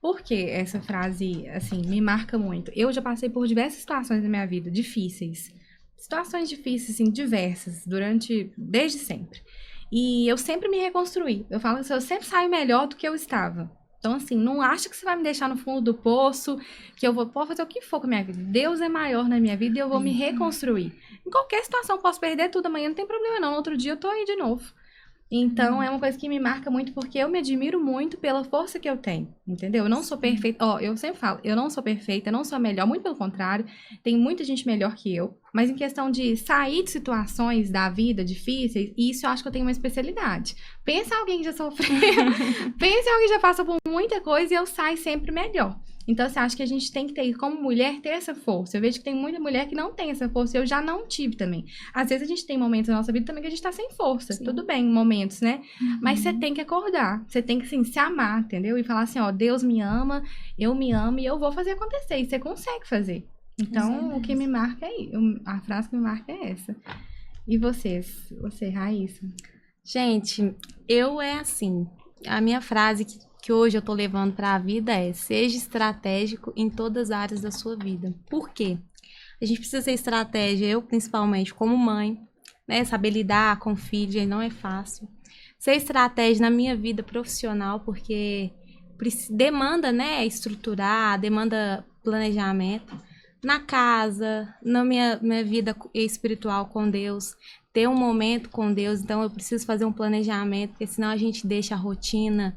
Por que essa frase, assim, me marca muito? Eu já passei por diversas situações na minha vida, difíceis. Situações difíceis, assim, diversas, desde sempre. E eu sempre me reconstruí. Eu falo assim, eu sempre saio melhor do que eu estava. Então, assim, não acha que você vai me deixar no fundo do poço, que eu posso fazer o que for com a minha vida. Deus é maior na minha vida e eu vou me reconstruir. Em qualquer situação, posso perder tudo amanhã, não tem problema não. No outro dia eu tô aí de novo. Então, é uma coisa que me marca muito, porque eu me admiro muito pela força que eu tenho, entendeu? Eu não sou perfeita, eu sempre falo, eu não sou perfeita, eu não sou a melhor, muito pelo contrário, tem muita gente melhor que eu, mas em questão de sair de situações da vida difíceis, isso eu acho que eu tenho uma especialidade. Pensa em alguém que já sofreu, pensa em alguém que já passou por muita coisa e eu saio sempre melhor. Então, assim, acho que a gente tem que ter, como mulher, ter essa força. Eu vejo que tem muita mulher que não tem essa força, eu já não tive também. Às vezes a gente tem momentos na nossa vida também que a gente tá sem força.
Sim.
Tudo bem, momentos, né? Mas você tem que acordar, você tem que, assim, se amar, entendeu? E falar assim, ó, Deus me ama, eu me amo e eu vou fazer acontecer. E você consegue fazer. Então, o que me marca é isso. A frase que me marca é essa. E você, Raíssa?
Gente, eu assim, a minha frase que hoje eu tô levando para a vida é: seja estratégico em todas as áreas da sua vida. Por quê? A gente precisa ser estratégia, eu principalmente como mãe, né? Saber lidar com filhos, não é fácil. Ser estratégia na minha vida profissional, porque demanda, né, estruturar, demanda planejamento. Na casa, na minha vida espiritual com Deus, ter um momento com Deus, então eu preciso fazer um planejamento, porque senão a gente deixa a rotina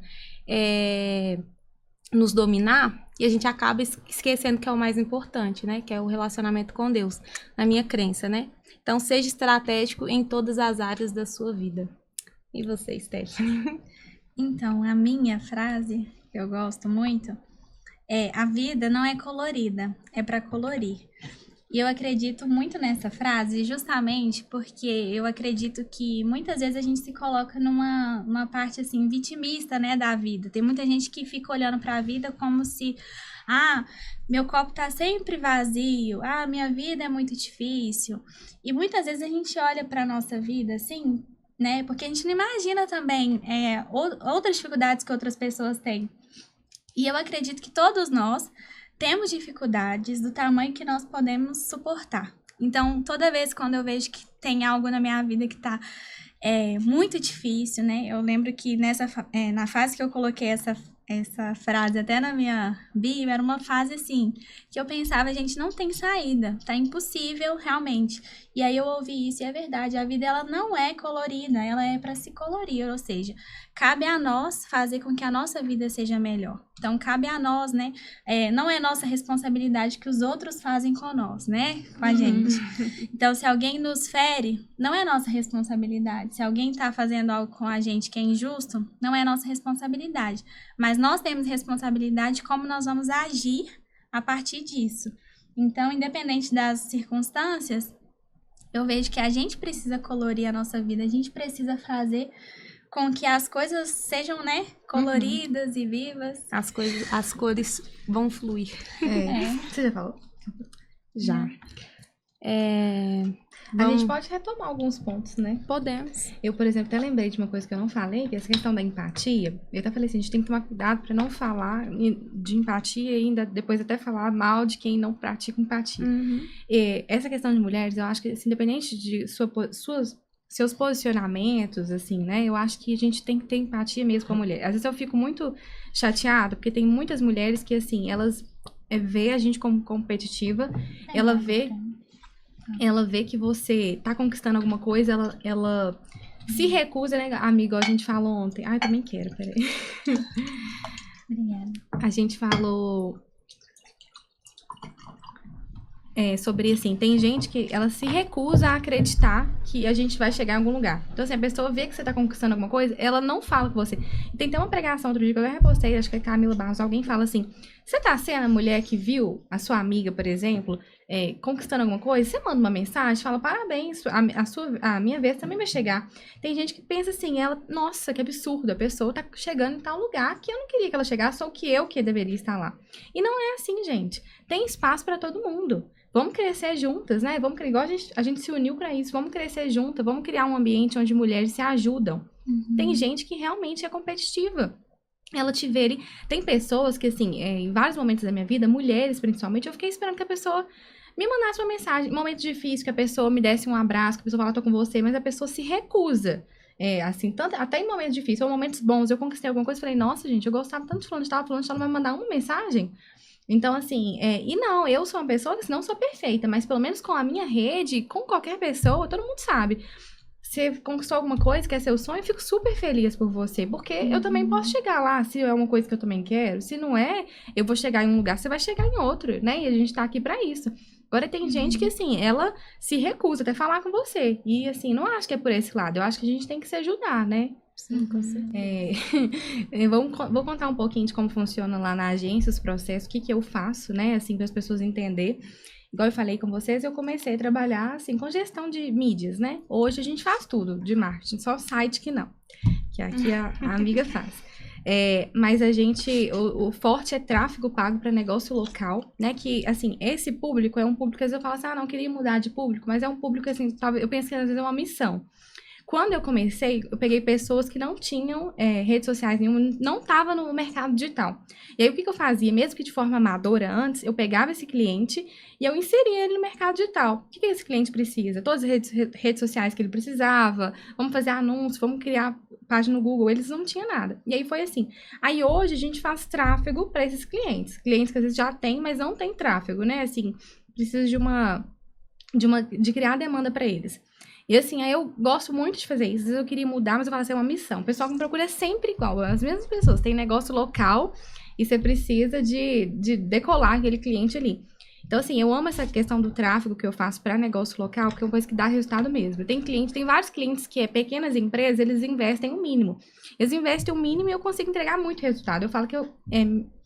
nos dominar e a gente acaba esquecendo que é o mais importante, né? Que é o relacionamento com Deus, na minha crença, né? Então, seja estratégico em todas as áreas da sua vida. E você, Stephanie?
Então, a minha frase, que eu gosto muito, é: a vida não é colorida, é para colorir. E eu acredito muito nessa frase justamente porque eu acredito que muitas vezes a gente se coloca numa parte assim vitimista, né, da vida. Tem muita gente que fica olhando para a vida como se, meu copo tá sempre vazio, minha vida é muito difícil. E muitas vezes a gente olha para nossa vida assim, né, porque a gente não imagina também outras dificuldades que outras pessoas têm. E eu acredito que todos nós temos dificuldades do tamanho que nós podemos suportar. Então, toda vez quando eu vejo que tem algo na minha vida que tá muito difícil, né? Eu lembro que na fase que eu coloquei essa frase até na minha bio, era uma fase assim, que eu pensava, gente, não tem saída, tá impossível realmente. E aí eu ouvi isso e é verdade, a vida ela não é colorida, ela é para se colorir, ou seja, cabe a nós fazer com que a nossa vida seja melhor. Então, cabe a nós, né? Não é nossa responsabilidade que os outros fazem com nós, né? Com a gente. Então, se alguém nos fere, não é nossa responsabilidade. Se alguém tá fazendo algo com a gente que é injusto, não é nossa responsabilidade. Mas nós temos responsabilidade de como nós vamos agir a partir disso. Então, independente das circunstâncias, eu vejo que a gente precisa colorir a nossa vida, a gente precisa fazer com que as coisas sejam, né, coloridas e vivas.
As cores vão fluir.
Você já falou?
Já.
A gente pode retomar alguns pontos, né?
Podemos.
Eu, por exemplo, até lembrei de uma coisa que eu não falei, que é essa questão da empatia. Eu até falei assim, a gente tem que tomar cuidado para não falar de empatia e ainda depois até falar mal de quem não pratica empatia. Essa questão de mulheres, eu acho que, assim, independente de seus posicionamentos, assim, né? Eu acho que a gente tem que ter empatia mesmo com a mulher. Às vezes eu fico muito chateada, porque tem muitas mulheres que, assim, elas vê a gente como competitiva, ela vê que você tá conquistando alguma coisa, ela se recusa, né? Amigo, a gente falou ontem. Eu também quero, peraí.
Obrigada.
A gente falou sobre, assim, tem gente que ela se recusa a acreditar que a gente vai chegar em algum lugar. Então, assim, a pessoa vê que você tá conquistando alguma coisa, ela não fala com você. Tem até uma pregação outro dia que eu repostei, acho que é Camila Barros, alguém fala assim, Você tá sendo a mulher que viu a sua amiga, por exemplo, conquistando alguma coisa? Você manda uma mensagem, fala, parabéns, a minha vez também vai chegar. Tem gente que pensa assim, nossa, que absurdo, a pessoa tá chegando em tal lugar que eu não queria que ela chegasse, ou que eu que deveria estar lá. E não é assim, gente. Tem espaço para todo mundo. Vamos crescer juntas, né? Igual a gente se uniu para isso, vamos crescer juntas, vamos criar um ambiente onde mulheres se ajudam. Tem gente que realmente é competitiva. Ela te ver. Tem pessoas que, assim, em vários momentos da minha vida, mulheres principalmente, eu fiquei esperando que a pessoa me mandasse uma mensagem. Momento difícil, que a pessoa me desse um abraço, que a pessoa fala, tô com você, mas a pessoa se recusa. Assim, até em momentos difíceis, ou momentos bons, eu conquistei alguma coisa e falei, nossa, gente, eu gostava tanto de fulano, ela não vai mandar uma mensagem. Então, assim, e não, eu sou uma pessoa que não sou perfeita, mas pelo menos com a minha rede, com qualquer pessoa, todo mundo sabe. Você conquistou alguma coisa que é seu sonho, eu fico super feliz por você. Porque eu também posso chegar lá, se é uma coisa que eu também quero. Se não é, eu vou chegar em um lugar, você vai chegar em outro, né? E a gente tá aqui pra isso. Agora, tem gente que, assim, ela se recusa até falar com você. E, assim, não acho que é por esse lado. Eu acho que a gente tem que se ajudar, né?
Sim, com certeza.
Vou contar um pouquinho de como funciona lá na agência, os processos, o que eu faço, né? Assim, para as pessoas entenderem. Igual eu falei com vocês, eu comecei a trabalhar, assim, com gestão de mídias, né? Hoje a gente faz tudo de marketing, só site que não. Que aqui a amiga faz. Mas a gente, o forte é tráfego pago para negócio local, né? Que, assim, esse público é um público, às vezes eu falo assim, não, queria mudar de público, mas é um público, assim, eu penso que às vezes é uma missão. Quando eu comecei, eu peguei pessoas que não tinham redes sociais nenhuma, não estavam no mercado digital. E aí, o que eu fazia? Mesmo que de forma amadora antes, eu pegava esse cliente e eu inseria ele no mercado digital. O que esse cliente precisa? Todas as redes sociais que ele precisava, vamos fazer anúncio, vamos criar página no Google. Eles não tinham nada. E aí, foi assim. Aí, hoje, a gente faz tráfego para esses clientes. Clientes que às vezes já têm, mas não tem tráfego, né? Assim, precisa de criar demanda para eles. E assim, aí eu gosto muito de fazer isso. Às vezes eu queria mudar, mas eu falo assim, é uma missão. O pessoal que me procura é sempre igual, as mesmas pessoas. Tem negócio local e você precisa de decolar aquele cliente ali. Então, assim, eu amo essa questão do tráfego que eu faço para negócio local, porque é uma coisa que dá resultado mesmo. Tem vários clientes que pequenas empresas, eles investem o mínimo. Eles investem o mínimo e eu consigo entregar muito resultado. Eu falo que eu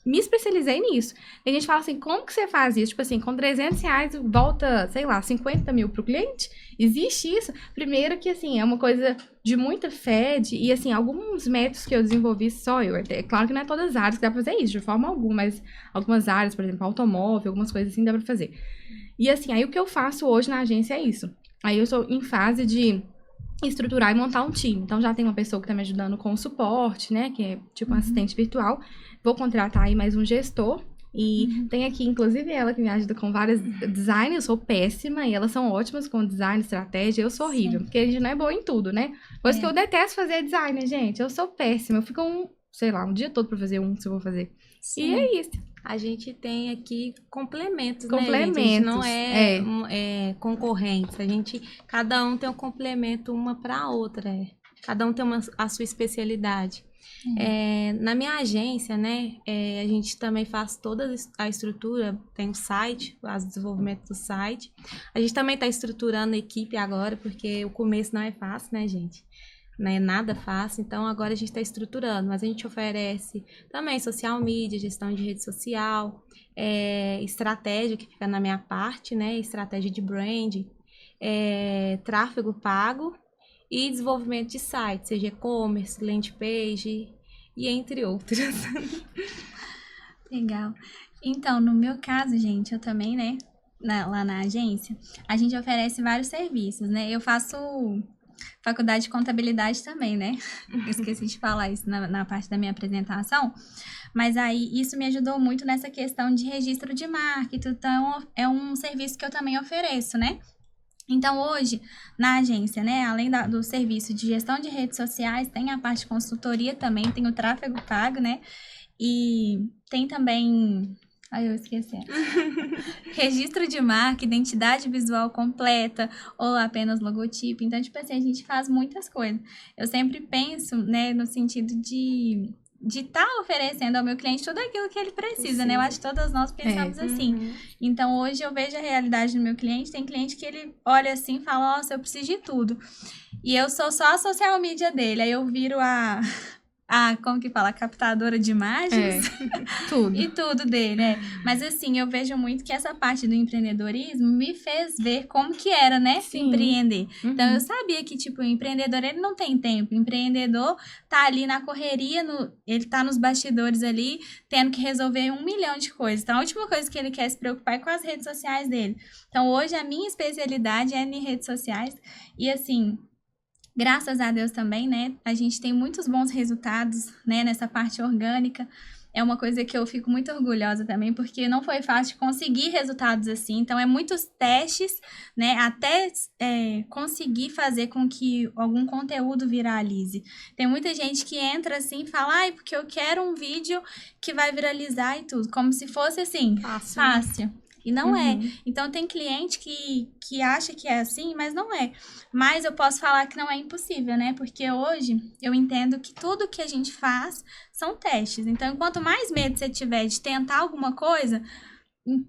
me especializei nisso. Tem gente que fala assim, como que você faz isso? Tipo assim, com R$300 volta, sei lá, 50 mil pro cliente? Existe isso? Primeiro que, assim, é uma coisa de muita fé, e, assim, alguns métodos que eu desenvolvi só eu. É claro que não é todas as áreas que dá pra fazer isso, de forma alguma, mas algumas áreas, por exemplo, automóvel, algumas coisas assim dá pra fazer. E, assim, aí o que eu faço hoje na agência é isso. Aí eu estou em fase de estruturar e montar um time. Então, já tem uma pessoa que tá me ajudando com o suporte, né, que é tipo um assistente virtual. Vou contratar aí mais um gestor. E tem aqui, inclusive, ela que me ajuda com vários designs. Eu sou péssima e elas são ótimas com design, estratégia. Eu sou horrível, porque a gente não é boa em tudo, né? Coisa que eu detesto fazer é design, gente. Eu sou péssima. Eu fico um dia todo pra fazer se eu vou fazer. Sim. E é isso.
A gente tem aqui complementos,
né, gente?
A gente não é concorrentes. Cada um tem um complemento uma pra outra. Cada um tem a sua especialidade. Na minha agência, né, a gente também faz toda a estrutura, tem o site, o desenvolvimento do site. A gente também está estruturando a equipe agora, porque o começo não é fácil, né, gente? Não é nada fácil, então agora a gente está estruturando, mas a gente oferece também social media, gestão de rede social, estratégia, que fica na minha parte, né, estratégia de branding, tráfego pago, e desenvolvimento de site, seja e-commerce, landing page e entre outros.
Legal. Então, no meu caso, gente, eu também, né, lá na agência, a gente oferece vários serviços, né? Eu faço faculdade de contabilidade também, né? Esqueci de falar isso na parte da minha apresentação. Mas aí, isso me ajudou muito nessa questão de registro de marca. Então, é um serviço que eu também ofereço, né? Então, hoje, na agência, né, além do serviço de gestão de redes sociais, tem a parte de consultoria também, tem o tráfego pago, né, e tem também... eu esqueci. Registro de marca, identidade visual completa ou apenas logotipo. Então, tipo assim, a gente faz muitas coisas. Eu sempre penso, né, no sentido de estar oferecendo ao meu cliente tudo aquilo que ele precisa, né? Eu acho que todas nós pensamos assim. Então, hoje eu vejo a realidade do meu cliente. Tem cliente que ele olha assim e fala, nossa, eu preciso de tudo. E eu sou só a social media dele. Aí eu viro a como que fala? A captadora de imagens.
Tudo.
E tudo dele, Mas assim, eu vejo muito que essa parte do empreendedorismo me fez ver como que era, né?
Sim.
Empreender.
Uhum.
Então, eu sabia que, tipo, o empreendedor, ele não tem tempo. O empreendedor tá ali na correria, ele tá nos bastidores ali, tendo que resolver 1 milhão de coisas. Então, a última coisa que ele quer se preocupar é com as redes sociais dele. Então, hoje, a minha especialidade é em redes sociais. E, assim, graças a Deus também, né? A gente tem muitos bons resultados, né? Nessa parte orgânica. É uma coisa que eu fico muito orgulhosa também, porque não foi fácil conseguir resultados assim. Então, é muitos testes, né? Até conseguir fazer com que algum conteúdo viralize. Tem muita gente que entra assim e fala, ai, porque eu quero um vídeo que vai viralizar e tudo. Como se fosse assim, fácil. E não é. Então, tem cliente que acha que é assim, mas não é. Mas eu posso falar que não é impossível, né? Porque hoje eu entendo que tudo que a gente faz são testes. Então, quanto mais medo você tiver de tentar alguma coisa,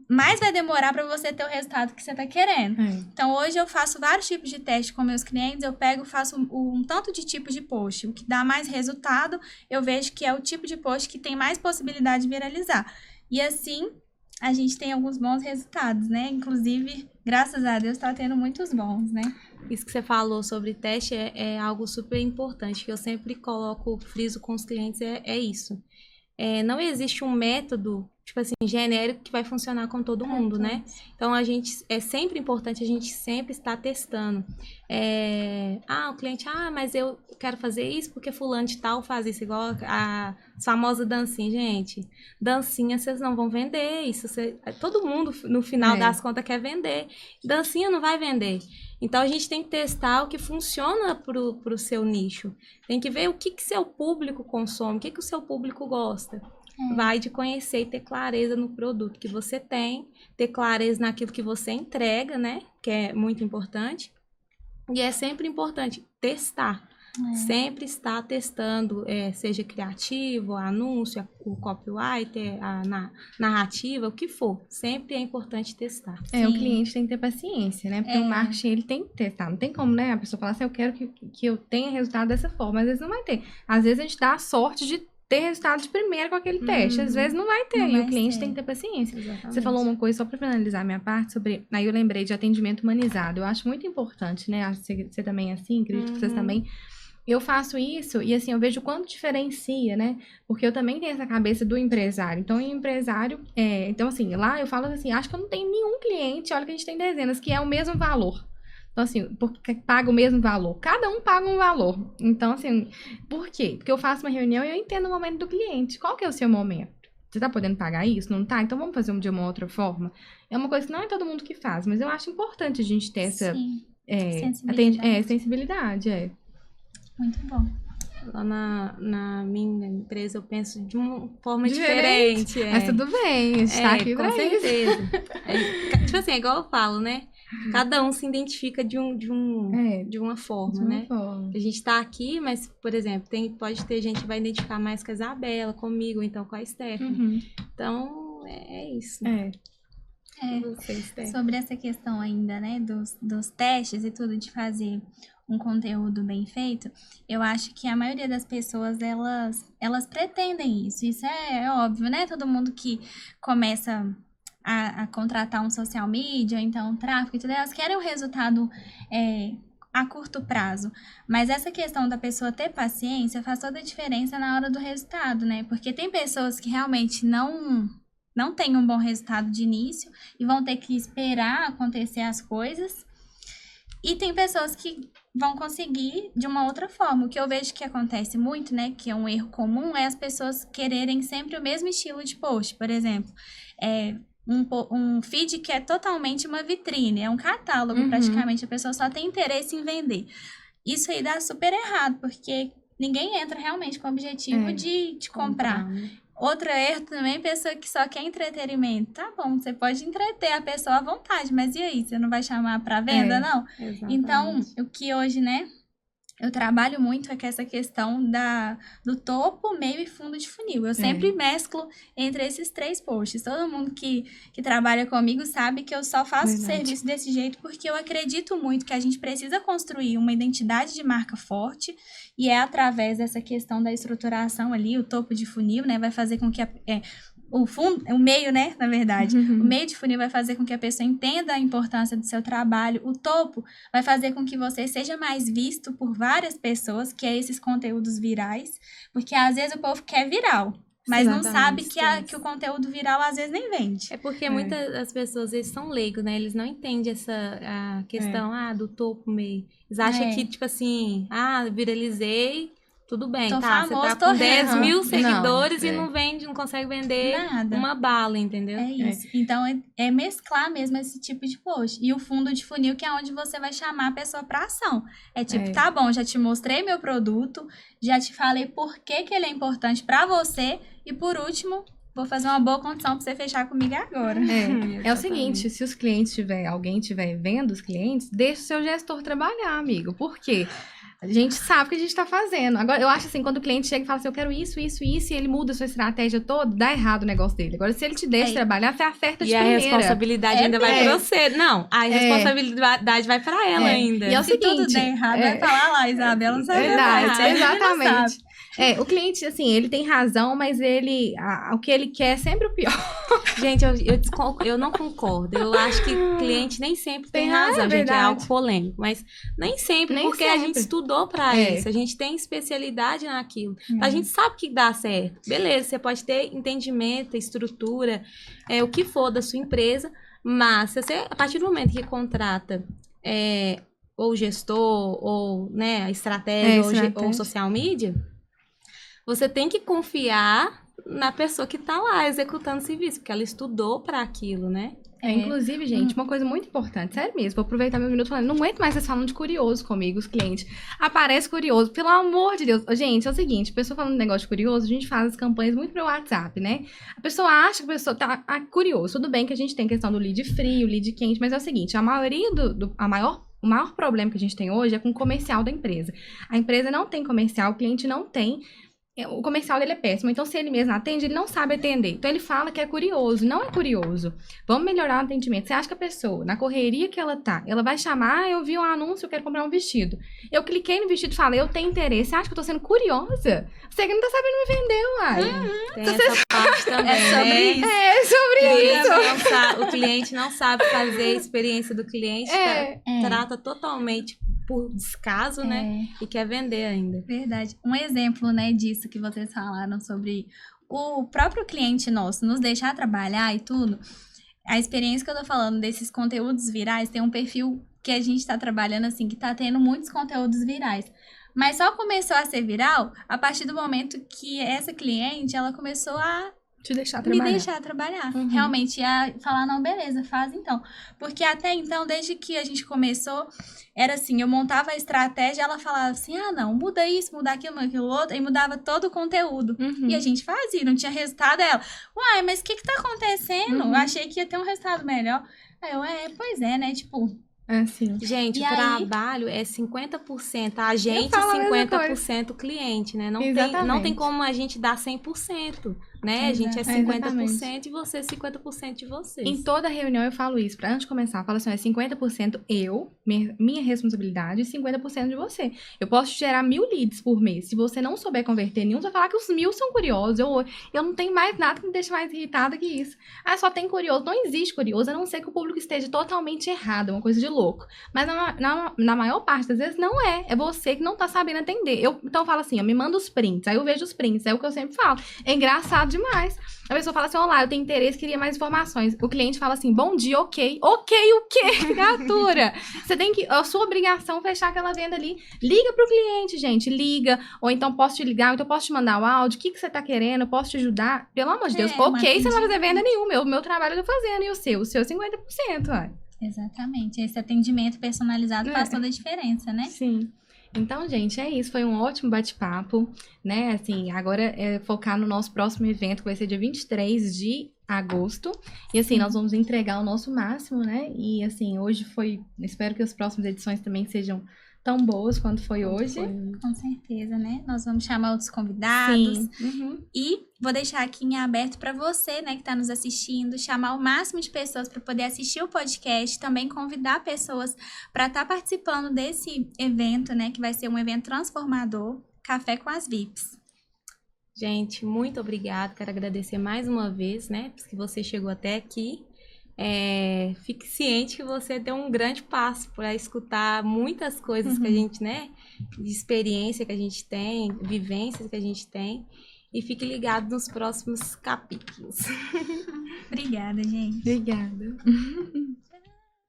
mais vai demorar para você ter o resultado que você tá querendo. Então, hoje eu faço vários tipos de teste com meus clientes. Eu faço um tanto de tipos de post. O que dá mais resultado, eu vejo que é o tipo de post que tem mais possibilidade de viralizar. E assim, a gente tem alguns bons resultados, né? Inclusive, graças a Deus, tá tendo muitos bons, né?
Isso que você falou sobre teste é algo super importante, que eu sempre friso com os clientes, é isso. Não existe um método, tipo assim, genérico que vai funcionar com todo mundo, né? Então, é sempre importante a gente sempre estar testando. O cliente, mas eu quero fazer isso porque fulano de tal faz isso, igual a famosa dancinha. Gente, dancinha vocês não vão vender, todo mundo, no final das contas, quer vender. Dancinha não vai vender. Então, a gente tem que testar o que funciona pro seu nicho. Tem que ver o que seu público consome, o que o seu público gosta. Vai de conhecer e ter clareza no produto que você tem, ter clareza naquilo que você entrega, né? Que é muito importante. E é sempre importante testar. Sempre estar testando, seja criativo, anúncio, o copywriter, a narrativa, o que for. Sempre é importante testar.
O cliente tem que ter paciência, né? Porque o marketing, ele tem que testar. Não tem como, né? A pessoa falar assim, eu quero que eu tenha resultado dessa forma. Às vezes não vai ter. Às vezes a gente dá a sorte de ter resultado de primeira com aquele teste. Às vezes não vai ter. E o cliente tem que ter paciência.
Exatamente.
Você falou uma coisa, só para finalizar a minha parte, sobre... Aí eu lembrei de atendimento humanizado. Eu acho muito importante, né? Você também é assim, acredito que vocês também... Eu faço isso e, assim, eu vejo o quanto diferencia, né? Porque eu também tenho essa cabeça do empresário. Então, o empresário... Então, assim, lá eu falo assim, acho que eu não tenho nenhum cliente, olha que a gente tem dezenas, que é o mesmo valor. Então, assim, porque paga o mesmo valor. Cada um paga um valor. Então, assim, por quê? Porque eu faço uma reunião e eu entendo o momento do cliente. Qual que é o seu momento? Você tá podendo pagar isso? Não tá? Então, vamos fazer de uma outra forma? É uma coisa que não é todo mundo que faz, mas eu acho importante a gente ter essa... sensibilidade.
Muito bom.
Lá na minha empresa eu penso de uma forma diferente.
Mas tudo bem, a gente tá aqui pra
com certeza. Tipo assim, igual eu falo, né? Cada um se identifica de uma forma, né? A gente tá aqui, mas, por exemplo, pode ter gente que vai identificar mais com a Isabela, comigo, ou então com a Stephanie. Então, é isso.
Sobre essa questão ainda, né, dos testes e tudo, de fazer um conteúdo bem feito, eu acho que a maioria das pessoas, elas pretendem isso. Isso é óbvio, né? Todo mundo que começa a contratar um social media, ou então um tráfego e tudo, elas querem um resultado a curto prazo. Mas essa questão da pessoa ter paciência faz toda a diferença na hora do resultado, né? Porque tem pessoas que realmente não tem um bom resultado de início e vão ter que esperar acontecer as coisas. E tem pessoas que vão conseguir de uma outra forma. O que eu vejo que acontece muito, né, que é um erro comum, é as pessoas quererem sempre o mesmo estilo de post. Por exemplo, um feed que é totalmente uma vitrine, é um catálogo praticamente, a pessoa só tem interesse em vender. Isso aí dá super errado, porque ninguém entra realmente com o objetivo de comprar. Outro erro também, pessoa que só quer entretenimento. Tá bom, você pode entreter a pessoa à vontade, mas e aí? Você não vai chamar pra venda, não?
Exatamente.
Então, o que hoje, né, Eu trabalho muito com essa questão do topo, meio e fundo de funil. Eu sempre mesclo entre esses 3 posts. Todo mundo que trabalha comigo sabe que eu só faço serviço desse jeito porque eu acredito muito que a gente precisa construir uma identidade de marca forte e é através dessa questão da estruturação ali, o topo de funil, né, vai fazer com que o meio, né, na verdade, o meio de funil vai fazer com que a pessoa entenda a importância do seu trabalho, o topo vai fazer com que você seja mais visto por várias pessoas, que é esses conteúdos virais, porque às vezes o povo quer viral, mas não sabe que o conteúdo viral às vezes nem vende.
É porque muitas das pessoas, eles são leigos, né? Eles não entendem a questão do topo meio. Eles acham que, tipo assim, viralizei, tudo bem,
Tô
tá?
famoso,
Você tá com 10 mil seguidores
Não,
e não vende, não consegue vender
nada.
uma bala, entendeu?
É isso. Então, é mesclar mesmo esse tipo de post. E o fundo de funil, que é onde você vai chamar a pessoa pra ação. É tipo, tá bom, já te mostrei meu produto, já te falei por que ele é importante pra você, e por último, vou fazer uma boa condição pra você fechar comigo agora.
É o seguinte, se os clientes alguém estiver vendo os clientes, deixa o seu gestor trabalhar, amigo. Por quê? A gente sabe o que a gente tá fazendo. Agora, eu acho assim, quando o cliente chega e fala assim, eu quero isso, isso, isso, e ele muda a sua estratégia toda, dá errado o negócio dele. Agora, se ele te deixa trabalhar, você acerta de primeira.
E a responsabilidade ainda vai pra você. Não, a responsabilidade vai pra ela ainda.
E é o
Se
seguinte,
tudo der errado, vai falar lá, Isabela, não sabe
verdade, exatamente.
Sabe.
O cliente, assim, ele tem razão, mas o que ele quer é sempre o pior.
Gente, eu não concordo. Eu acho que o cliente nem sempre tem razão, gente.
verdade.
É algo polêmico. Mas nem sempre, porque a gente estudou pra isso. A gente tem especialidade naquilo. A gente sabe que dá certo. Beleza, você pode ter entendimento, estrutura, o que for da sua empresa. Mas, se você, a partir do momento que contrata ou gestor, ou a estratégia, ou social media, você tem que confiar na pessoa que tá lá executando o serviço, porque ela estudou para aquilo, né?
Inclusive, gente, uma coisa muito importante, sério mesmo, vou aproveitar meu minuto falando, não aguento mais vocês falando de curioso comigo, os clientes. Aparece curioso, pelo amor de Deus. Gente, é o seguinte, a pessoa falando de negócio de curioso, a gente faz as campanhas muito pro WhatsApp, né? A pessoa acha que a pessoa tá curioso. Tudo bem que a gente tem questão do lead frio, lead quente, mas é o seguinte, a maioria o maior problema que a gente tem hoje é com o comercial da empresa. A empresa não tem comercial, o cliente não tem. O comercial dele é péssimo, então se ele mesmo atende, ele não sabe atender. Então ele fala que é curioso, não é curioso. Vamos melhorar o atendimento. Você acha que a pessoa, na correria que ela tá, ela vai chamar, eu vi um anúncio, eu quero comprar um vestido. Eu cliquei no vestido e falei, eu tenho interesse. Você acha que eu tô sendo curiosa? Você que não tá sabendo me vender, uai.
Tem essa parte também,
É sobre isso.
O cliente não sabe fazer a experiência do cliente, trata totalmente por descaso, né? E quer vender ainda.
Verdade. Um exemplo, né, disso que vocês falaram sobre o próprio cliente nosso nos deixar trabalhar e tudo. A experiência que eu tô falando desses conteúdos virais tem um perfil que a gente tá trabalhando assim, que tá tendo muitos conteúdos virais. Mas só começou a ser viral a partir do momento que essa cliente, ela começou a
me deixar trabalhar.
Realmente ia falar, não, beleza, faz então. Porque até então, desde que a gente começou, era assim, eu montava a estratégia, ela falava assim, não, muda isso, muda aquilo, muda aquilo outro, e mudava todo o conteúdo. E a gente fazia, não tinha resultado, ela, uai, mas o que tá acontecendo? Eu achei que ia ter um resultado melhor. Aí eu, pois é, né, tipo...
Assim.
Gente, o trabalho é 50% a gente e 50% cliente, né? Não tem como a gente dar 100%, né? A gente é 50% e você 50% de vocês.
Em toda reunião eu falo isso, antes de começar, eu falo assim, 50% minha responsabilidade, e 50% de você. Eu posso gerar 1000 leads por mês. Se você não souber converter nenhum, você vai falar que os 1000 são curiosos. Eu não tenho mais nada que me deixe mais irritada que isso. Só tem curioso. Não existe curioso, a não ser que o público esteja totalmente errado, é uma coisa de louco. Mas na maior parte das vezes não é. É você que não tá sabendo atender. Então eu falo assim, me manda os prints. Aí eu vejo os prints, é o que eu sempre falo. É engraçado demais. A pessoa fala assim, olá, eu tenho interesse, queria mais informações. O cliente fala assim, bom dia, ok. Ok, o quê, criatura? Você tem que, a sua obrigação é fechar aquela venda ali. Liga pro cliente, gente, liga. Ou então posso te ligar, ou então posso te mandar o áudio. O que você tá querendo? Eu posso te ajudar? Pelo amor de Deus. Ok, você não vai fazer venda nenhuma. O meu trabalho eu tô fazendo. E o seu 50%, ué.
Exatamente. Esse atendimento personalizado faz toda a diferença, né?
Sim. Então, gente, é isso. Foi um ótimo bate-papo, né? Assim, agora é focar no nosso próximo evento, que vai ser dia 23 de agosto. E, assim, nós vamos entregar o nosso máximo, né? E, assim, hoje foi... Espero que as próximas edições também sejam tão boas quanto foi hoje.
Com certeza, né? Nós vamos chamar outros convidados.
Sim. Uhum.
E vou deixar aqui em aberto para você, né, que está nos assistindo, chamar o máximo de pessoas para poder assistir o podcast, também convidar pessoas para estar participando desse evento, né, que vai ser um evento transformador, Café com as VIPs.
Gente, muito obrigada. Quero agradecer mais uma vez, né, porque você chegou até aqui. Fique ciente que você tem um grande passo para escutar muitas coisas que a gente, né, de experiência que a gente tem, vivências que a gente tem. E fique ligado nos próximos capítulos.
Obrigada, gente.
Obrigada.